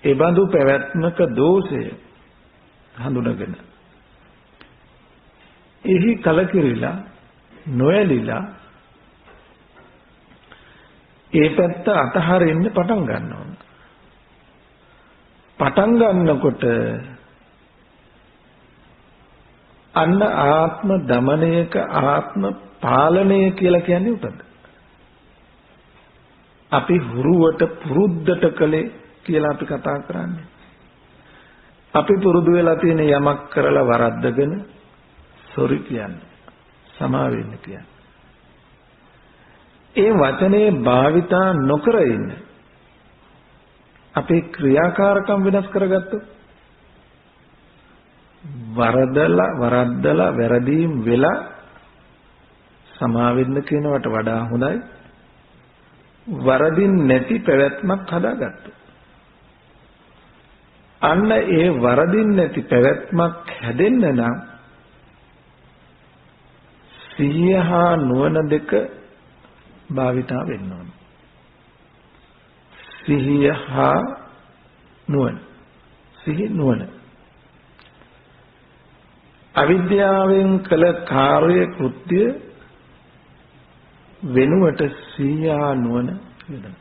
ඒ බඳු පැවැත්මක දෝෂය හඳුනගෙන එහි කලකිරිලා නොයලිලා ඒ පැත්ත අතහරින්න පටන් ගන්න ඕන. පටන් ගන්නකොට අන්න ආත්ම දමනයක ආත්ම පාලනය කියලා කියන්නේ උතද? අපි හුරුවට පුරුද්දට කලේ කියලා අපි කතා කරන්නේ. අපි පුරුදු වෙලා තියෙන යමක් කරලා වරද්දගෙන සොරි කියන්නේ. සමා වෙන්න කියන්නේ. ඒ වචනේ භාවිතා නොකර ඉන්න. අපේ ක්‍රියාකාරකම් වෙනස් කරගත්තොත් වරද්දලා වැරදීම් වෙලා සමා වෙන්න කියනවට වඩා හොඳයි වරදින් නැති පැවැත්මක් හදාගත්තා. අන්න ඒ වරදින් නැති පැවැත්මක් හැදෙන්න නම් සිහිය හා නුවණ දෙක භාවිතා වෙන්න ඕන. සිහිය හා නුවණ. සිහි නුවණ. අවිද්‍යාවෙන් කළ කාර්ය කෘත්‍ය වෙනුවට සිහිය හා නුවණ යොදන්න.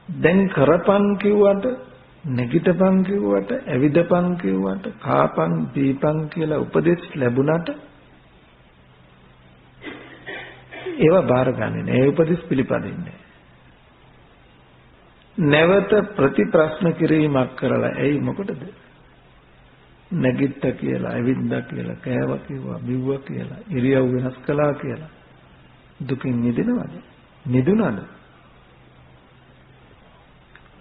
දැන් කරපන් කිව්වට නැගිටපන් කිව්වට ඇවිදපන් කිව්වට කාපන් දීපන් කියලා උපදෙස් ලැබුණට ඒවා බාරගන්නේ නැහැ. ඒ උපදෙස් පිළිපදින්නේ නැවත ප්‍රතිප්‍රශ්න කිරීමක් කරලා ඇයි මොකටද? නැගිට්ට කියලා, ඇවිද්දා කියලා, කෑවා කිව්වා, බිව්වා කියලා, ඉරියව් වෙනස් කළා කියලා දුකින් මිදෙනවද? මිදුණාද?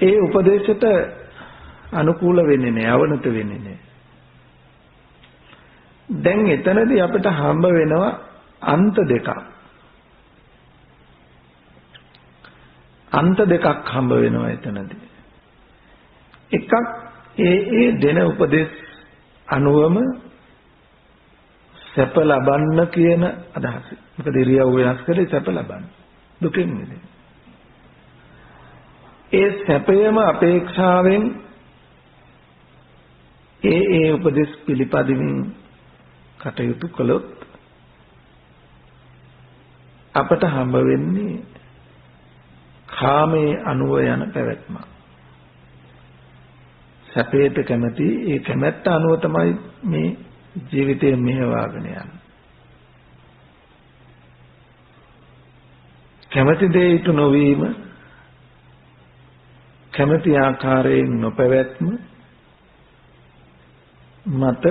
ඒ උපදේශයට අනුකූල වෙන්නේ නැහැ, අවනත වෙන්නේ නැහැ. දැන් එතනදී අපිට හම්බ වෙනවා අන්ත දෙකක්. අන්ත දෙකක් හම්බ වෙනවා එතනදී. එකක් ඒ දෙන උපදේශ අනුවම සැප ලබන්න කියන අදහස. මොකද ඉරියව් වෙනස් කරේ සැප ලබන්න. දුකෙන් මිදෙන්න. ඒ සැපයම අපේක්ෂාවෙන් ඒ උපදෙස් පිළිපදිමින් කටයුතු කළොත් අපට හම්බ වෙන්නේ කාමයේ අනුව යන පැවැත්ම. සැපයට කැමති ඒ කැමැත්ත අනුව තමයි මේ ජීවිතය මෙහෙවාගෙන යන්නේ. කැමති දේ ඉටු නොවීම, කැමති ආකාරයෙන් නොපැවැත්ම මත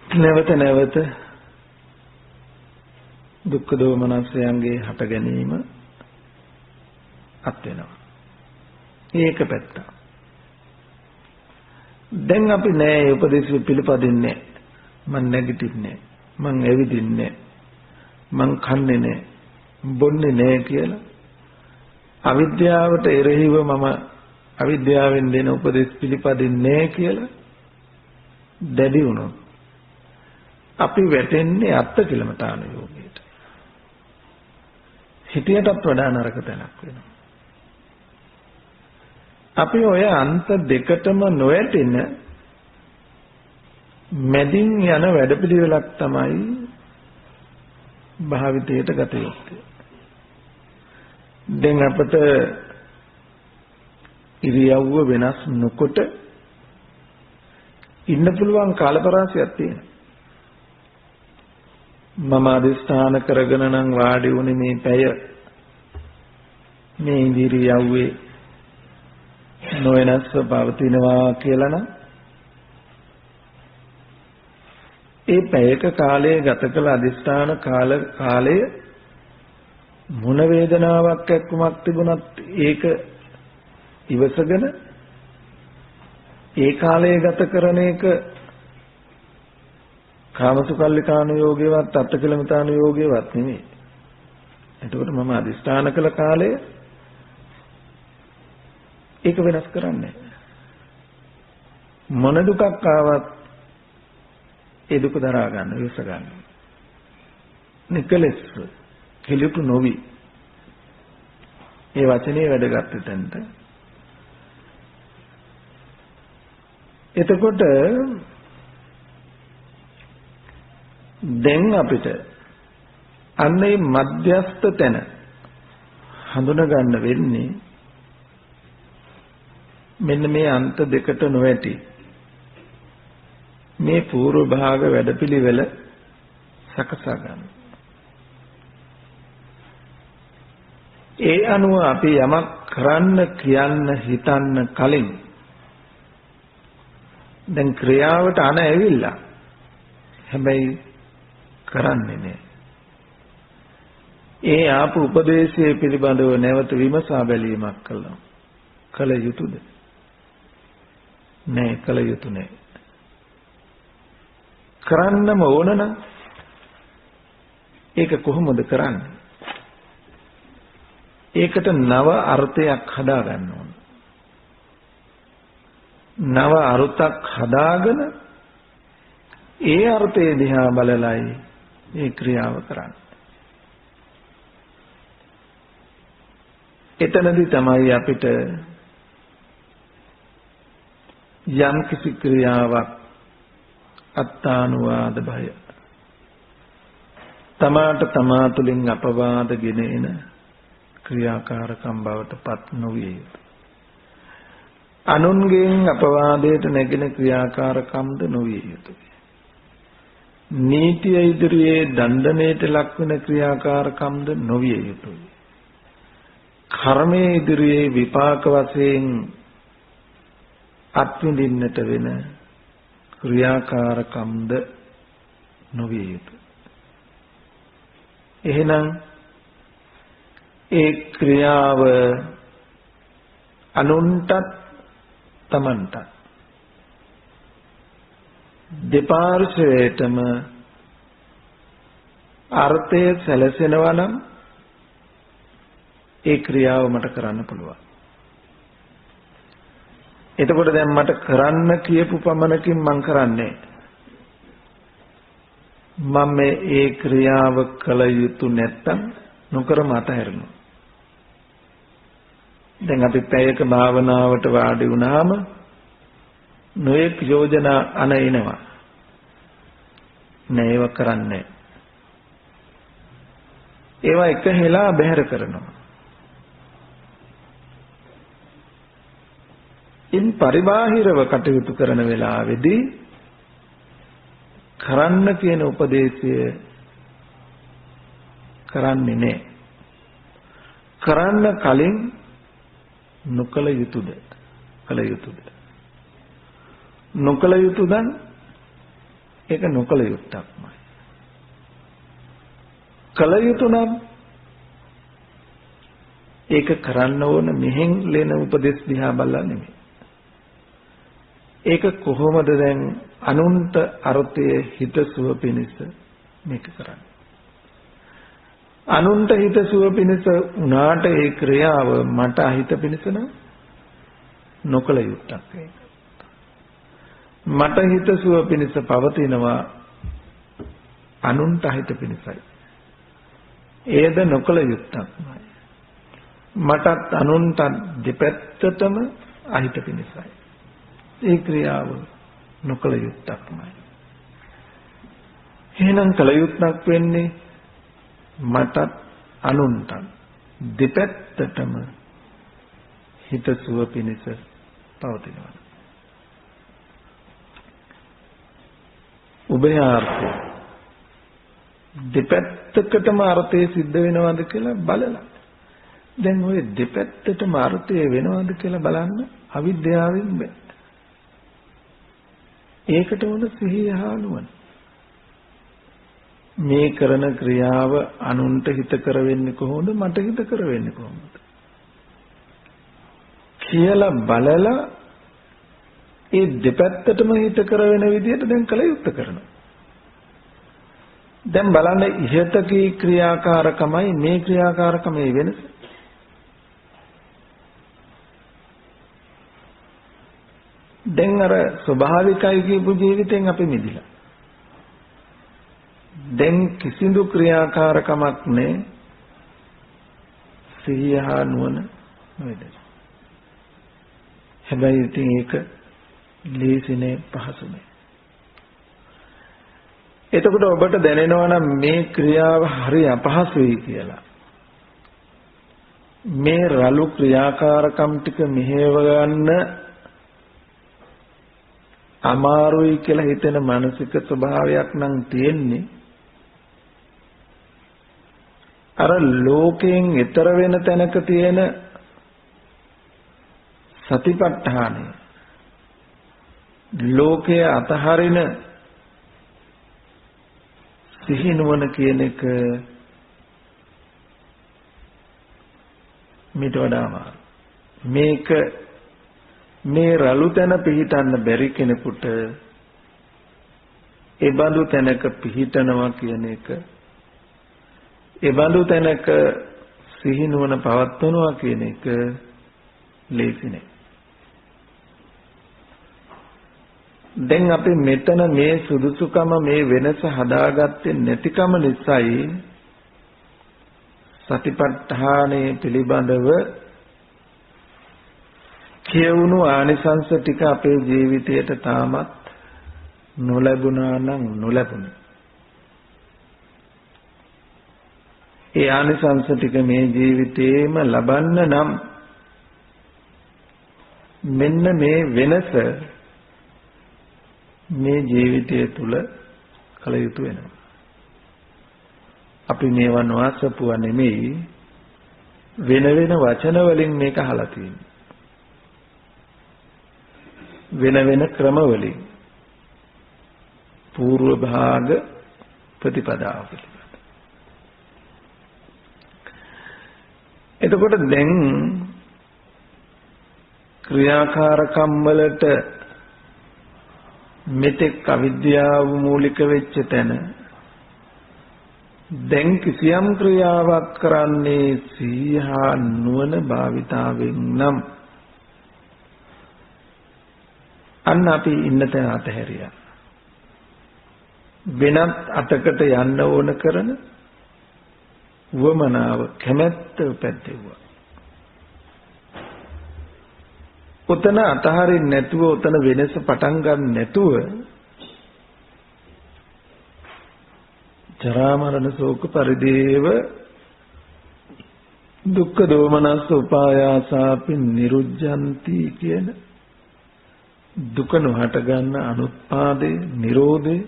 නැවත නැවත දුක්ඛ දෝමනස්යන්ගේ හට ගැනීම අත් වෙනවා. ඒක පැත්ත. දැන් අපි නෑ උපදේශ පිළිපදින්නේ. මං නැගිටින්නේ. මං ඇවිදින්නේ. මං කන්නේ නෑ. බොන්නේ නෑ කියලා අවිද්‍යාවට එරෙහිව මම අවිද්‍යාවෙන් දෙන උපදේශ පිළිපදින්නේ කියලා දැඩි වුණොත් අපි වැටෙන්නේ අත්කිලමතාන යෝගයට. හිතියටත් වඩා නරක තැනක් වෙනවා. අපි ඔය අන්ත දෙකටම නොයැටෙන මැදින් යන වැඩපිළිවෙලක් තමයි භාවිතයට ගත යුත්තේ. දැන් අපට ඉරියව්ව වෙනස් නොකොට ඉන්න පුළුවන් කාලපරාසයක් තියෙනවා. මම අධිෂ්ඨාන කරගෙන නම් වාඩි වුණේ මේ පැය මේ ඉරියව්වේ නොවෙනස්ව පවතිනවා කියලා නම් ඒ පැයක කාලය ගත කළ අධිෂ්ඨාන කාලය මොන වේදනාවක් එක්කමක් තිබුණත් ඒක ඉවසගෙන ඒ කාලය ගත කරන එක කාමසුකල්ලිකාණු යෝගේවත් අත්කිලමතාණු යෝගේවත් නෙමෙයි. එතකොට මම අධිෂ්ඨාන කළ කාලය ඒක වෙනස් කරන්නේ මොන දුකක් ආවත් ඒ දුක දරා ගන්න ඉවස ගන්න. නිකලස් කෙලිපු නොවි. ඒ වචනේ වැඩගත් තැනට. එතකොට දැන් අපිට අන්නේ මධ්‍යස්ථ තැන හඳුනා ගන්න වෙන්නේ මෙන්න මේ අන්ත දෙකට නොඇති මේ පූර්ව භාග වැඩපිළිවෙල සකසා ගන්න. ඒ අනුව අපි යමක් කරන්න කියන්න හිතන්න කලින් දැන් ක්‍රියාවට අන ඇවිල්ලා හැබැයි කරන්නේ නැහැ. ඒ ආපු උපදේශයේ පිළිබඳව නැවත විමසා බැලීමක් කළා. කල යුතුයද? නෑ, කල යුතු නෑ. කරන්නම ඕන නම් ඒක කොහොමද කරන්නේ? ඒකට නව අර්ථයක් හදා ගන්න ඕන. නව අර්ථයක් හදාගෙන ඒ අර්ථය දිහා බලලයි මේ ක්‍රියාව කරන්නේ. එතනදී තමයි අපිට යම් කිසි ක්‍රියාවක් අත්තානුවාද භය තමාට තමා තුළින් අපවාද ගෙන එන ක්‍රියාකාරකම් බවට පත් නොවිය යුතුය. අනුන්ගෙන් අපවාදයට නැගෙන ක්‍රියාකාරකම්ද නොවිය යුතුය. නීතිය ඉදිරියේ දණ්ඩනයට ලක්වන ක්‍රියාකාරකම්ද නොවිය යුතුය. කර්මයේ ඉදිරියේ විපාක වශයෙන් අත්විඳින්නට වෙන ක්‍රියාකාරකම්ද නොවිය යුතුය. එහෙනම් ඒ ක්‍රියාව අනුන්ටත් තමන්ටත් දෙපාර්ශ්වයටම අර්ථය සැලසෙනවා නම් ඒ ක්‍රියාව මට කරන්න පුළුවන්. එතකොට දැන් මට කරන්න කියපු පමණකින් මං කරන්නේ මම ඒ ක්‍රියාව කළ යුතු නැත්තම් නොකරම අතහැරෙනවා. දැන් අපි පැයක භාවනාවට වාඩි වුණාම නොයෙක් යෝජනා අනයිනවා. නේව කරන්නේ. ඒවා එක හෙලා බැහැර කරනවා. ඉන් පරිබාහිරව කටයුතු කරන වෙලාවේදී කරන්න කියන උපදේශය කරන්නේ නැහැ. කරන්න කලින් නොකල යුතුද? කල යුතුද? නොකල යුතුද? ඒක නොකල යුත්තක්මයි. කල යුතු නම් ඒක කරන්න ඕන මෙහෙන් ලෙන උපදේශ දිහා බලලා නෙමෙයි. ඒක කොහොමද දැන් අනුන්ට අර්ථයේ හිතසුව පිණිස මේක කරන්නේ? අනුන්ට හිතසුව පිණිස උනාට ඒ ක්‍රියාව මට අහිත පිණිස නොකල යුත්තක් ඒක. මට හිතසුව පිණිස පවතිනවා අනුන්ට අහිත පිණිසයි. ඒද නොකල යුත්තක්මයි. මටත් අනුන්ට දෙපැත්තටම අහිත පිණිසයි. ඒ ක්‍රියාව නොකල යුත්තක්මයි. එහෙනම් කල යුත්තක් වෙන්නේ මටත් අනුන්ට දෙපැත්තටම හිතසුව පිණිස පවතිනවා. උභයාර්ථය දෙපැත්තකටම අර්ථය සිද්ධ වෙනවද කියලා බලලා. දැන් ওই දෙපැත්තටම අර්ථය වෙනවද කියලා බලන්න අවිද්‍යාවෙන් බෑ. ඒකට උන සිහිය හා නුවණ. මේ කරන ක්‍රියාව අනුන්ට හිත කර වෙන්නේ කොහොමද? මට හිත කර වෙන්නේ කොහොමද? කියලා බලලා ඒ දෙපැත්තටම හිත කර වෙන විදිහට දැන් කල යුත්තේ කරනවා. දැන් බලන්න ඉහතකී ක්‍රියාකාරකමයි මේ ක්‍රියාකාරකමේ වෙනස. දැන් අර ස්වභාවිකයි කියපු ජීවිතෙන් අපි මිදිලා. දැන් කිසිදු ක්‍රියාකාරකමක් නැහැ. සිහිය හා නුවණ නොවේද? හැබැයි ඉතින් ඒක ලේසිනේ පහසුනේ. එතකොට ඔබට දැනෙනවා නම් මේ ක්‍රියාව හරි අපහසුයි කියලා. මේ රළු ක්‍රියාකාරකම් ටික මෙහෙව ගන්න අමාරුයි කියලා හිතෙන මානසික ස්වභාවයක් නම් තියෙන්නේ. අර ලෝකයෙන් ඈතර වෙන තැනක තියෙන සතිපට්ඨානය ලෝකයේ අතහරින සිහි නුවණ කියන එක මිට වඩා අමාරු. මේක මේ රළු තැන පිහිටන්න බැරි කෙනෙකුට ඒ බඳු තැනක පිහිටනවා කියන එක ඒ බඳු තැනක සිහි නුවණ පවත්වනවා කියන එක ලේසි නෑ. දැන් අපි මෙතන මේ සුදුසුකම මේ වෙනස හදාගත්තේ නැතිකම නිසායි සතිපට්ඨානයේ පිළිබඳව කියවුණු ආනිසංස ටික අපේ ජීවිතයට තාමත් නොලැබුණා නම් නොලැබුණා. ඒ ආනිසංස ටික මේ ජීවිතේම ලබන්න නම් මෙන්න මේ වෙනස මේ ජීවිතය තුල කළ යුතු වෙනවා. අපි මේවා නොඅසපුවා නෙමෙයි වෙන වෙන වචන වලින් මේක අහලා තියෙන්නේ. වෙන වෙන ක්‍රම වලින් పూర్ව භාග ප්‍රතිපදාව පිළිබඳ. එතකොට දැන් ක්‍රියාකාරකම් වලට මෙතෙක් අවිද්‍යාව මූලික වෙච්ච තැන දැන් කිසියම් ක්‍රියාවක් කරන්නේ සීහා නුවණ භාවිතාවෙන් නම් අන්න අපි ඉන්න තැන අතහැරියා. වෙනත් අතකට යන්න ඕන කරන වමනාව කැමැත්ත පැත්තෙව්වා. උතන අතහරින්න නැතුව උතන වෙනස පටන් ගන්න නැතුව ජරා මරණ ශෝක පරිදේව දුක්ඛ දෝමනස්ස උපායාසාපි නිරුද්ධಂತಿ කියන දුක නොහට ගන්න අනුත්පාදේ නිරෝධේ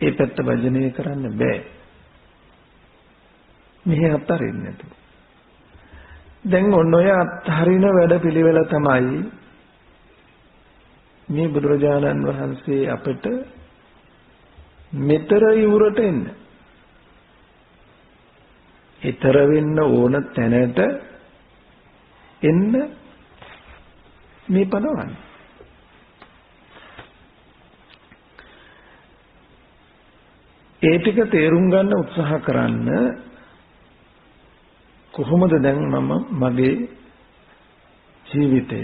ඒ පැත්ත වජනය කරන්න බෑ. මෙහි අත්හරින්න නැතුව. දැන් ඔන්න ඔය අත්හරින වැඩ පිළිවෙල තමයි මේ බුදුරජාණන් වහන්සේ අපට මෙතර ඉවුරට එන්න. ඊතර වෙන්න ඕන තැනට එන්න මේ පනවන්නේ. ඒ ටික තේරුම් ගන්න උත්සාහ කරන්න කොහොමද දැන් මම මගේ ජීවිතය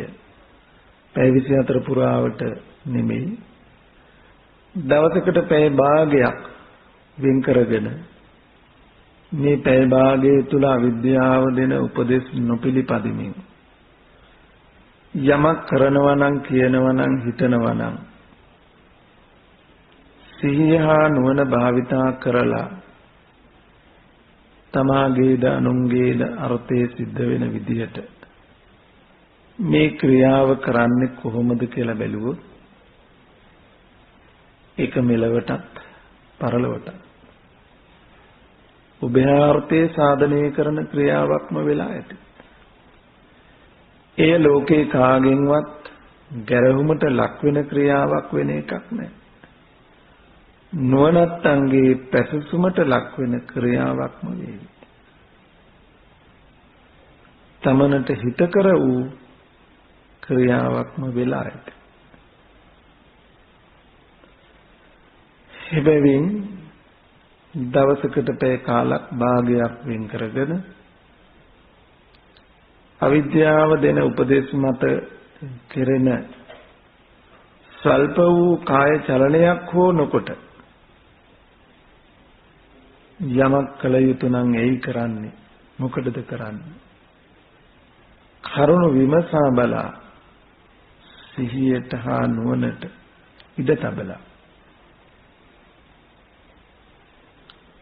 පැය 24 පුරාවට නෙමෙයි දවසකට පැය භාගයක් වෙන් කරගෙන මේ පැය භාගය තුල අවිද්‍යාව දෙන උපදෙස් නොපිළිපදිමින් යමක් කරනවා නම් කියනවා නම් හිතනවා නම් සිහිය හා නුවණ භාවිතා කරලා තමාගේද අනුන්ගේද අර්ථයේ සිද්ධ වෙන විදිහට මේ ක්‍රියාව කරන්නේ කොහොමද කියලා බැලුවොත් ඒක මෙලවටත් පරලොවටත් උභයාර්ථයේ සාධනය කරන ක්‍රියාවක්ම වෙලා ඇති. එය ලෝකේ කාගෙන්වත් ගැරහුමට ලක් වෙන ක්‍රියාවක් වෙන එකක් නෑ. නුවණැත්තන්ගේ පැසසුමට ලක් වෙන ක්‍රියාවක්ම වේවි. තමනට හිතකර වූ ක්‍රියාවක්ම වෙලා ඇත. හැබැයින් දවසකට පැය කාලක් භාගයක් වෙන් කරගෙන අවිද්‍යාව දෙන උපදේශ මත කෙරෙන ස්වල්ප වූ කාය චලනයක් හෝ නොකොට යමක් කළ යුතු නම් එයි කරන්නේ. මොකටද කරන්නේ? කරුණ විමසා බලා සිහියට හා නුවණට ඉඩ තබලා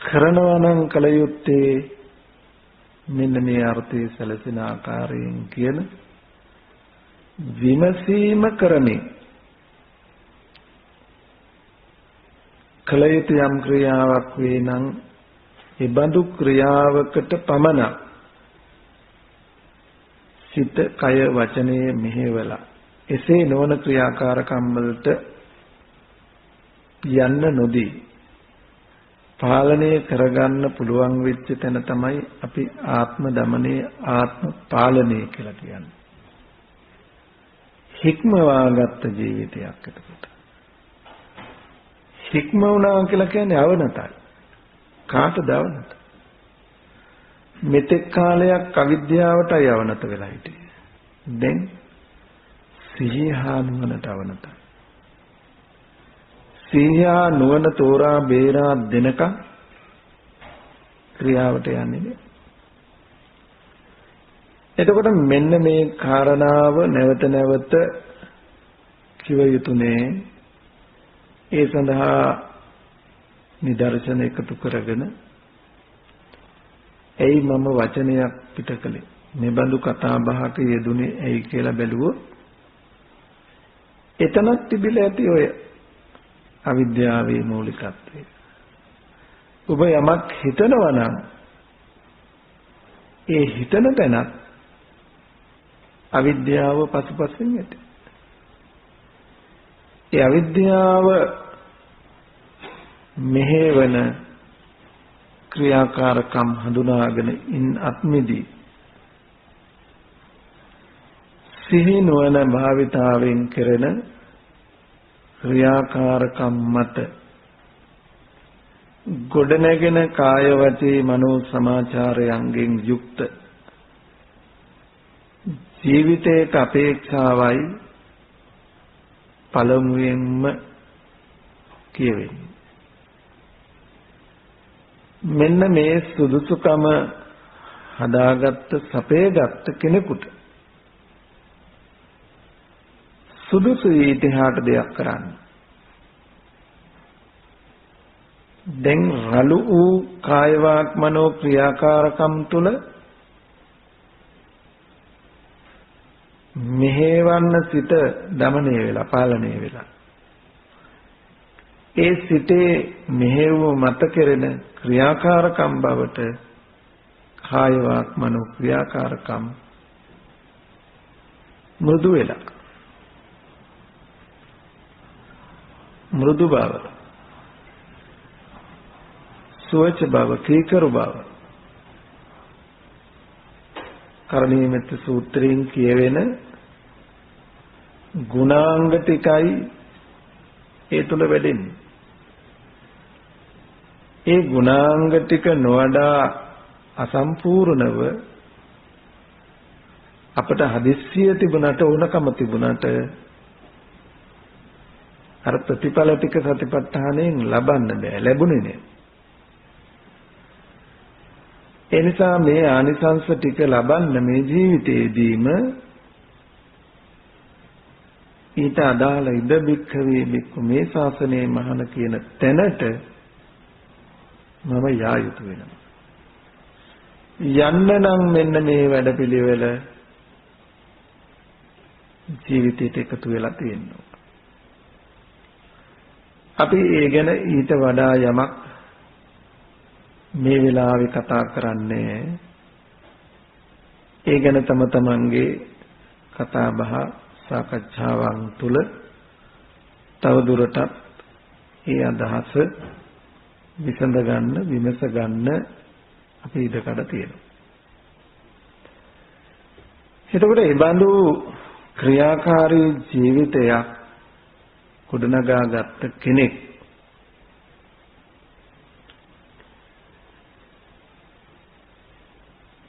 කරනවා නම් කළ යුත්තේ මෙන්න මේ අර්ථයේ සැලසෙන ආකාරයෙන් කියන විමසීම කරමින් කළ යුතු යම් ක්‍රියාවක් වේ නම් ඒ බඳු ක්‍රියාවකට පමණ සිත කය වචනය මෙහෙवला එසේ නොවන ක්‍රියාකාරකම් වලට යන්න නොදී පාලනය කරගන්න පුළුවන් වෙච්ච තැන තමයි අපි ආත්ම දමනය ආත්ම පාලනය කියලා කියන්නේ. හික්මවාගත්ත ජීවිතයක් එතකොට. හික්ම වුණා කියලා කියන්නේ අවනතයි. කාටද අවනත? මෙතෙක් කාලයක් අවිද්‍යාවටයි අවනත වෙලා හිටියේ. දැන් සිහිය හා නුවණට අවනතයි. සිහිය නුවණ තෝරා බේරා දෙනකම් ක්‍රියාවට යන්නේ නෑ. එතකොට මෙන්න මේ කාරණාව නැවත නැවත කිව යුතුනේ. ඒ සඳහා නිදර්ශන එකතු කරගෙන එයි මම වචනයක් පිට කළේ මෙබඳු කතා බහක යෙදුනේ ඇයි කියලා බැලුවොත් එතනක් තිබිලා ඇති ඔය අවිද්‍යාවේ මූලිකත්වය. ඔබ යමක් හිතනවා නම් ඒ හිතන තැන අවිද්‍යාව පසුපසින් ඇති. ඒ අවිද්‍යාව මෙහෙවන ක්‍රියාකාරකම් හඳුනාගෙන ඉන් අත්මිදී සිහි නුවණ භාවිතාවෙන් කෙරෙන ක්‍රියාකාරකම් මත ගොඩනැගෙන කාය වචී මනෝ සමාචාරයන්ගෙන් යුක්ත ජීවිතයක අපේක්ෂාවයි පළමුවෙන්ම කියවෙන්නේ. මෙන්න මේ සුදුසුකම හදාගත්ත සපයගත්ත කෙනෙකුට සුදුසු ඊටහාට දෙයක් කරන්න. දැන් රළු වූ කාය වාක් මනෝ ක්‍රියාකාරකම් තුල මෙහෙවන්න සිත දමණය වෙලා පාලනය වෙලා ඒ සිතේ මෙහෙව මත කෙරෙන ක්‍රියාකාරකම් බවට කාය වාක් මනෝ ක්‍රියාකාරකම් මෘදු වෙලා මෘදු බව සුවච බව කීකරු බව කරණීයමෙත් සූත්‍රයෙන් කියවෙන ගුණාංග ටිකයි ඒ තුල වැඩෙන්නේ. ඒ ගුණාංග ටික නොවඩා අසම්පූර්ණව අපට හදිස්සිය තිබුණට ඕනකම තිබුණට අර ප්‍රතිඵල ටික සතිපට්ඨානයෙන් ලබන්න බෑ, ලැබුණේ නෑ. ඒ නිසා මේ ආනිසංස ටික ලබන්න මේ ජීවිතේදීම ඊට අදාළ ඉද බික්ඛවේ බික්ඛු මේ ශාසනයේ මහාන කියන තැනට මම යා යුතු වෙනවා. යන්න නම් මෙන්න මේ වැඩපිළිවෙල ජීවිතයට එකතු වෙලා තියෙනවා. අපි ඒ ගැන ඊට වඩා යමක් මේ වෙලාවේ කතා කරන්නේ ඒ ගැන තම තමන්ගේ කතා බහ සාකච්ඡාවන් තුළ තව දුරටත් ඒ අදහස විසඳ ගන්න විමස ගන්න අපි ඉඩකඩ තියෙනවා. එතකොට ඒ බඳු ක්‍රියාකාරී ජීවිතයක් ගොඩනගා ගත්ත කෙනෙක්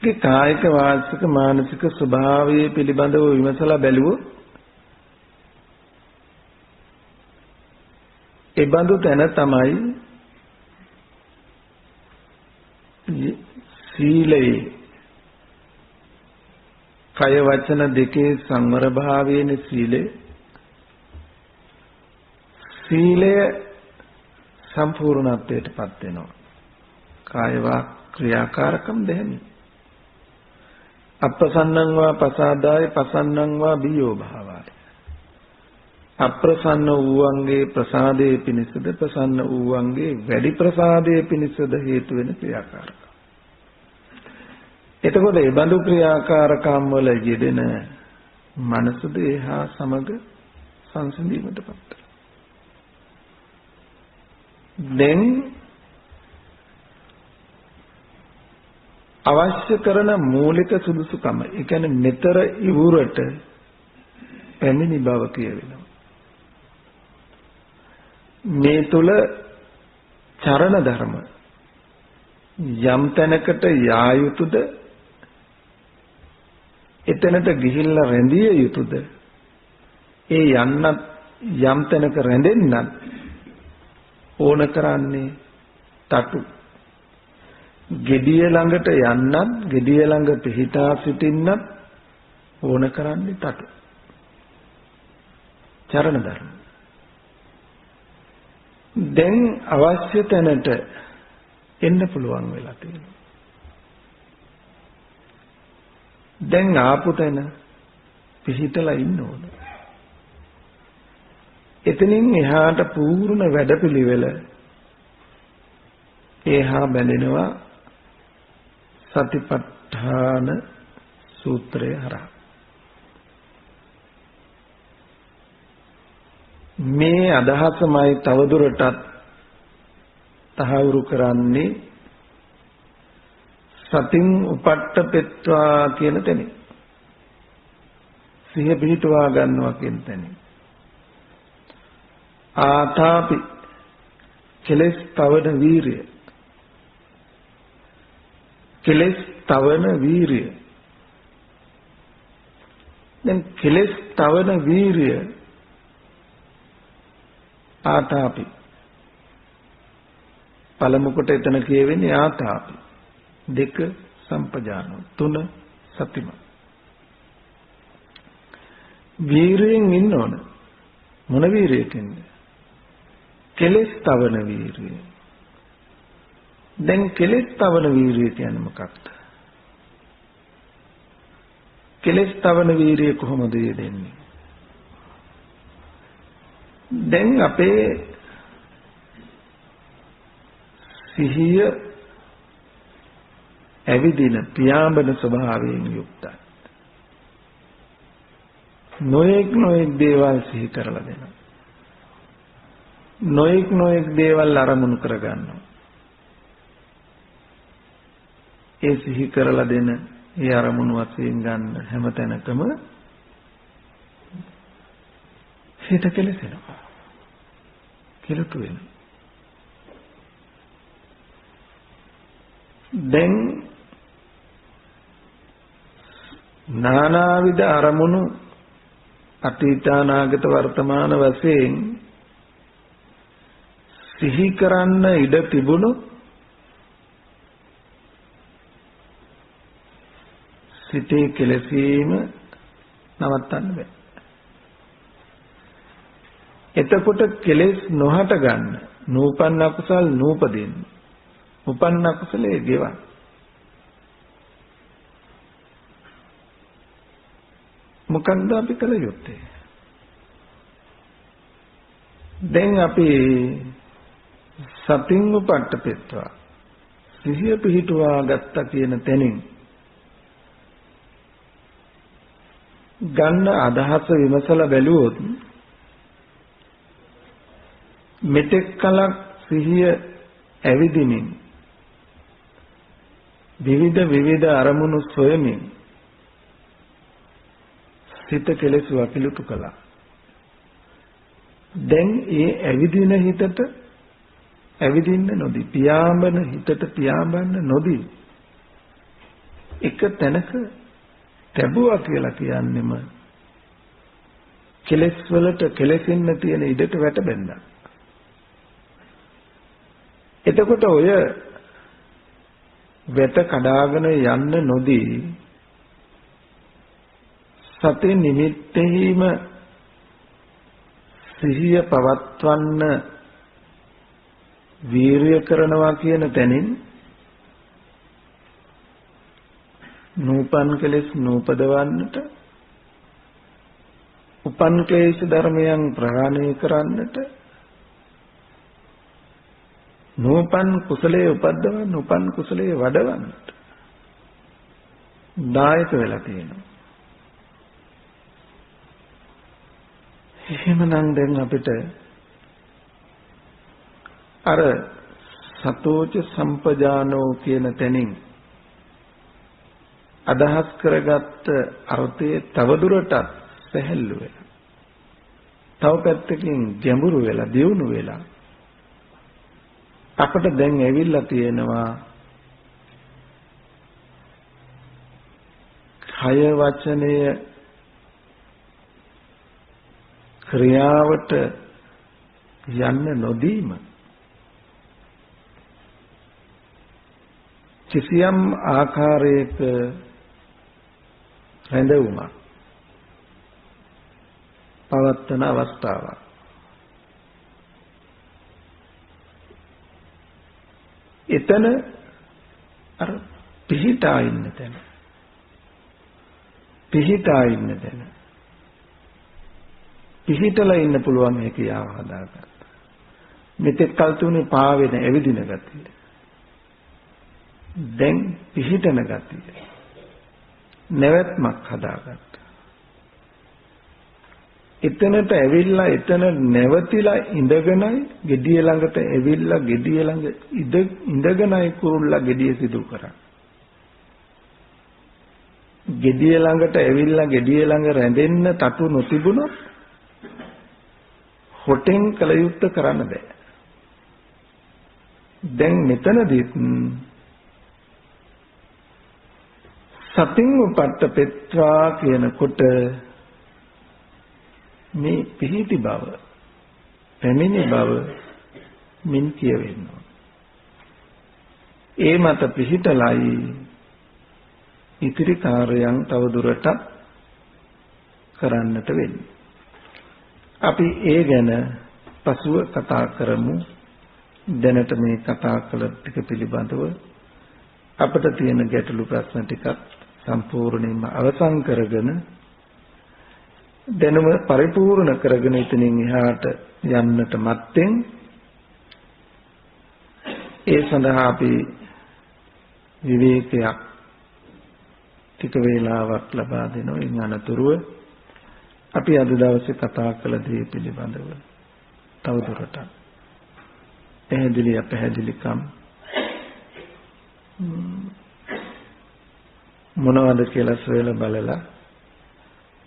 කායික වාචික මානසික ස්වභාවය පිළිබඳව විමසලා බැලුවොත් ඒ බඳු තැන තමයි සීලයේ කය වචන දෙකේ සංවර භාවයෙන් සීලය සම්පූර්ණත්වයටපත් වෙනවා. කාය වාක් ක්‍රියාකාරකම් දෙහිමි. අප්‍රසන්නං වා පසාදාය පසන්නං වා බියෝ භාවාය. අප්‍රසන්න වූවන්ගේ ප්‍රසාදයේ පිණිසද ප්‍රසන්න වූවන්ගේ වැඩි ප්‍රසාදයේ පිණිසද හේතු වෙන ක්‍රියාකාරකම්. එතකොට මේ බඳු ක්‍රියාකාරකම් වල යෙදෙන මනසද එහා සමග සංසිඳීමටපත් වෙනවා. දැන් අවශ්‍ය කරන මූලික සුදුසුකම, ඒ කියන්නේ මෙතර ඉවුරට පැමිණි බව කියවෙනවා. මේ තුල චරණ ධර්ම යම් තැනකට යා යුතුද, එතනට ගිහිල්ලා රැඳිය යුතුද, ඒ යන්නත් යම් තැනක රැඳෙන්නත් ඕන කරන්නේ තටු. gediya ළඟට යන්නත් gediya ළඟ පිහිටා සිටින්නත් ඕන කරන්නේ තටු. චරණ ධර්ම. දැන් අවශ්‍ය තැනට එන්න පුළුවන් වෙලා තියෙනවා. දැන් ආපු තැන පිහිටලා ඉන්න ඕන. එතනින් එහාට පූර්ණ වැඩපිළිවෙල එහා බැඳෙනවා සතිපට්ඨාන සූත්‍රය හරහා. මේ අදහසමයි තවදුරටත් තහවුරු කරන්නේ සතින් උපට්ඨපෙත්වා කියන තැනින්. සිහිය පිහිටුවා ගන්නවා කියන තැනින්. ආතාපි කෙලස් තවන වීරිය. කෙලස් තවන වීරිය. දැන් කෙලස් තවන වීරිය ආතාපි පළමු කොට එතන කියවෙන්නේ ආතාපි. 2 සම්පජානෝ. 3 සතිම. වීරියෙන් ඉන්න ඕන. මොන වීරියකින්ද? කෙලෙස් තවන වීරිය. දැන් කෙලෙස් තවන වීරිය කියන්නේ මොකක්ද? කෙලෙස් තවන වීරිය කොහොමද යෙදෙන්නේ? දැන් අපේ සිහිය ඇවිදින පියාඹන ස්වභාවයෙන් යුක්තයි. නොඑක් දේවල් සිහි කරලා දෙනවා. නොඑක් දේවල් අරමුණු කරගන්නවා. ඒ සිහි කරලා දෙන ඒ අරමුණු වශයෙන් ගන්න හැම තැනකම හිත කෙලෙසෙනවා. කෙලතු වෙනවා. දැන් නානාවිද අරමුණු අතීත අනාගත වර්තමාන වශයෙන් සිහි කරන්න ඉඩ තිබුණු සිතේ කෙලසීම නවත්තන්න බෑ. එතකොට කෙලෙස් නොහට ගන්න නූපන්න අකුසල් නූපදින්න. උපන්න අකුසලයේ ගෙවන්න. මොකක්ද අපි කළ යුත්තේ? දැන් අපි සතින් උපට්ඨපෙත්වා සිහිය පිහිටුවා ගත්ත කියන තැනින් ගන්න අදහස විමසලා බැලුවොත් මෙතෙක් කලක් සිහිය ඇවිදිමින් විවිධ අරමුණු සොයමින් සිත කෙලෙසු අපිලුතු කළා. දැන් ඒ ඇවිදින හිතට ඇවිදින්න නොදී පියාඹන හිතට පියාඹන්න නොදී එක තැනක තැබුවා කියලා කියන්නෙම කෙලෙස් වලට කෙලෙසින්න තියෙන ඉඩට වැටබැඳා. එතකොට ඔය වෙත කඩාගෙන යන්න නොදී සති නිමිත්තෙහිම සිහිය පවත්වන්න වීරිය කරනවා කියන තැනින් නූපන් කෙලෙස් නූපදවන්නට උපන් ක්ලේශ ධර්මයන් ප්‍රහාණය කරන්නට නූපන් කුසලයේ උපද්දවන්න උපන් කුසලයේ වඩවන්නට දායක වෙලා තියෙනවා. එහෙමනම් දැන් අපිට අර සතෝච සම්පජානෝ කියන තැනින් අදහස් කරගත්ත අර්ථයේ තවදුරටත් සැහැල්ලු වෙලා තව පැත්තකින් ගැඹුරු වෙලා දියුණු වෙලා අපට දැන් ඇවිල්ලා තියෙනවා කය වචනය ක්‍රියාවට යන්න නොදීම කිසියම් ආකාරයක රැඳවුමක් පවත්තන අවස්ථාවක්. එතන අර පිහිටා ඉන්න තැන පිහිටලා ඉන්න පුළුවන් හැකියාව හදාගන්න. මෙතෙක් කල් තුනේ පාවෙන ඇවිදින ගතිය. දැන් පිහිටන ගතිය. නැවැත්මක් හදාගන්න. එතනට ඇවිල්ලා එතන නැවතිලා ඉඳගෙනයි gediya ළඟට ඇවිල්ලා gediya ළඟ ඉඳගෙනයි කුරුල්ලා gediya සිදු කරන්නේ. gediya ළඟට ඇවිල්ලා gediya ළඟ රැඳෙන්න තටු නොතිබුණොත් හොටෙන් කල යුත්තේ කරන්න බෑ. දැන් මෙතනදී සතින් උපට්ඨපෙත්වා කියනකොට මේ පිහිටි බව පැමිණි බව මින් කියවෙනවා. ඒ මත පිහිටලයි ඉතිරි කාර්යයන් තවදුරටත් කරන්නට වෙන්නේ. අපි ඒ ගැන පසුව කතා කරමු. දැනට මේ කතා කළ ටික පිළිබඳව අපිට තියෙන ගැටලු ප්‍රශ්න ටිකත් සම්පූර්ණයෙන්ම අවසන් කරගෙන දැනුම පරිපූර්ණ කරගෙන ඉතින් එහාට යන්නට මත්තෙන් ඒ සඳහා අපි විවේකයක් ටික වේලාවක් ලබා දෙනවා. ඉන් අනතුරුව අපි අද දවසේ කතා කළ දේ පිළිබඳව තවදුරටත් පැහැදිලි අපැහැදිලිකම් මොනවද කියලා සොයලා බලලා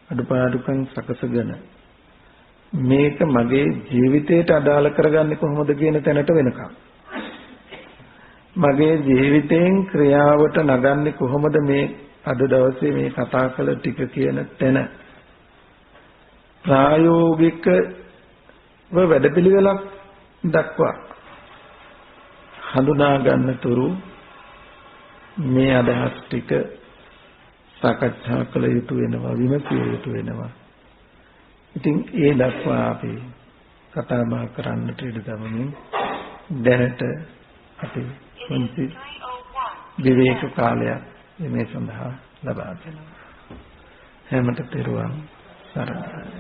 අඩුපාඩුකම් සකසගෙන මේක මගේ ජීවිතයට අදාළ කරගන්නේ කොහොමද කියන තැනට වෙනකම් මගේ ජීවිතයෙන් ක්‍රියාවට නගන්නේ කොහොමද මේ අද දවසේ මේ කතා කළ ටික කියන තැන ප්‍රායෝගිකව වැඩපිළිවෙලක් දක්වා හඳුනා ගන්න තුරු මේ අදහස් ටික සාකච්ඡා කළ යුතු වෙනවා විමසිය යුතු වෙනවා. ඉතින් ඒ දක්වා අපි කතා බහ කරන්නට ඉඩ දමමින් දැනට අපි පුංචි විවේක කාලයක් මේ සඳහා ලබා දෙනවා. හැමත තෙරුවන් සරණයි.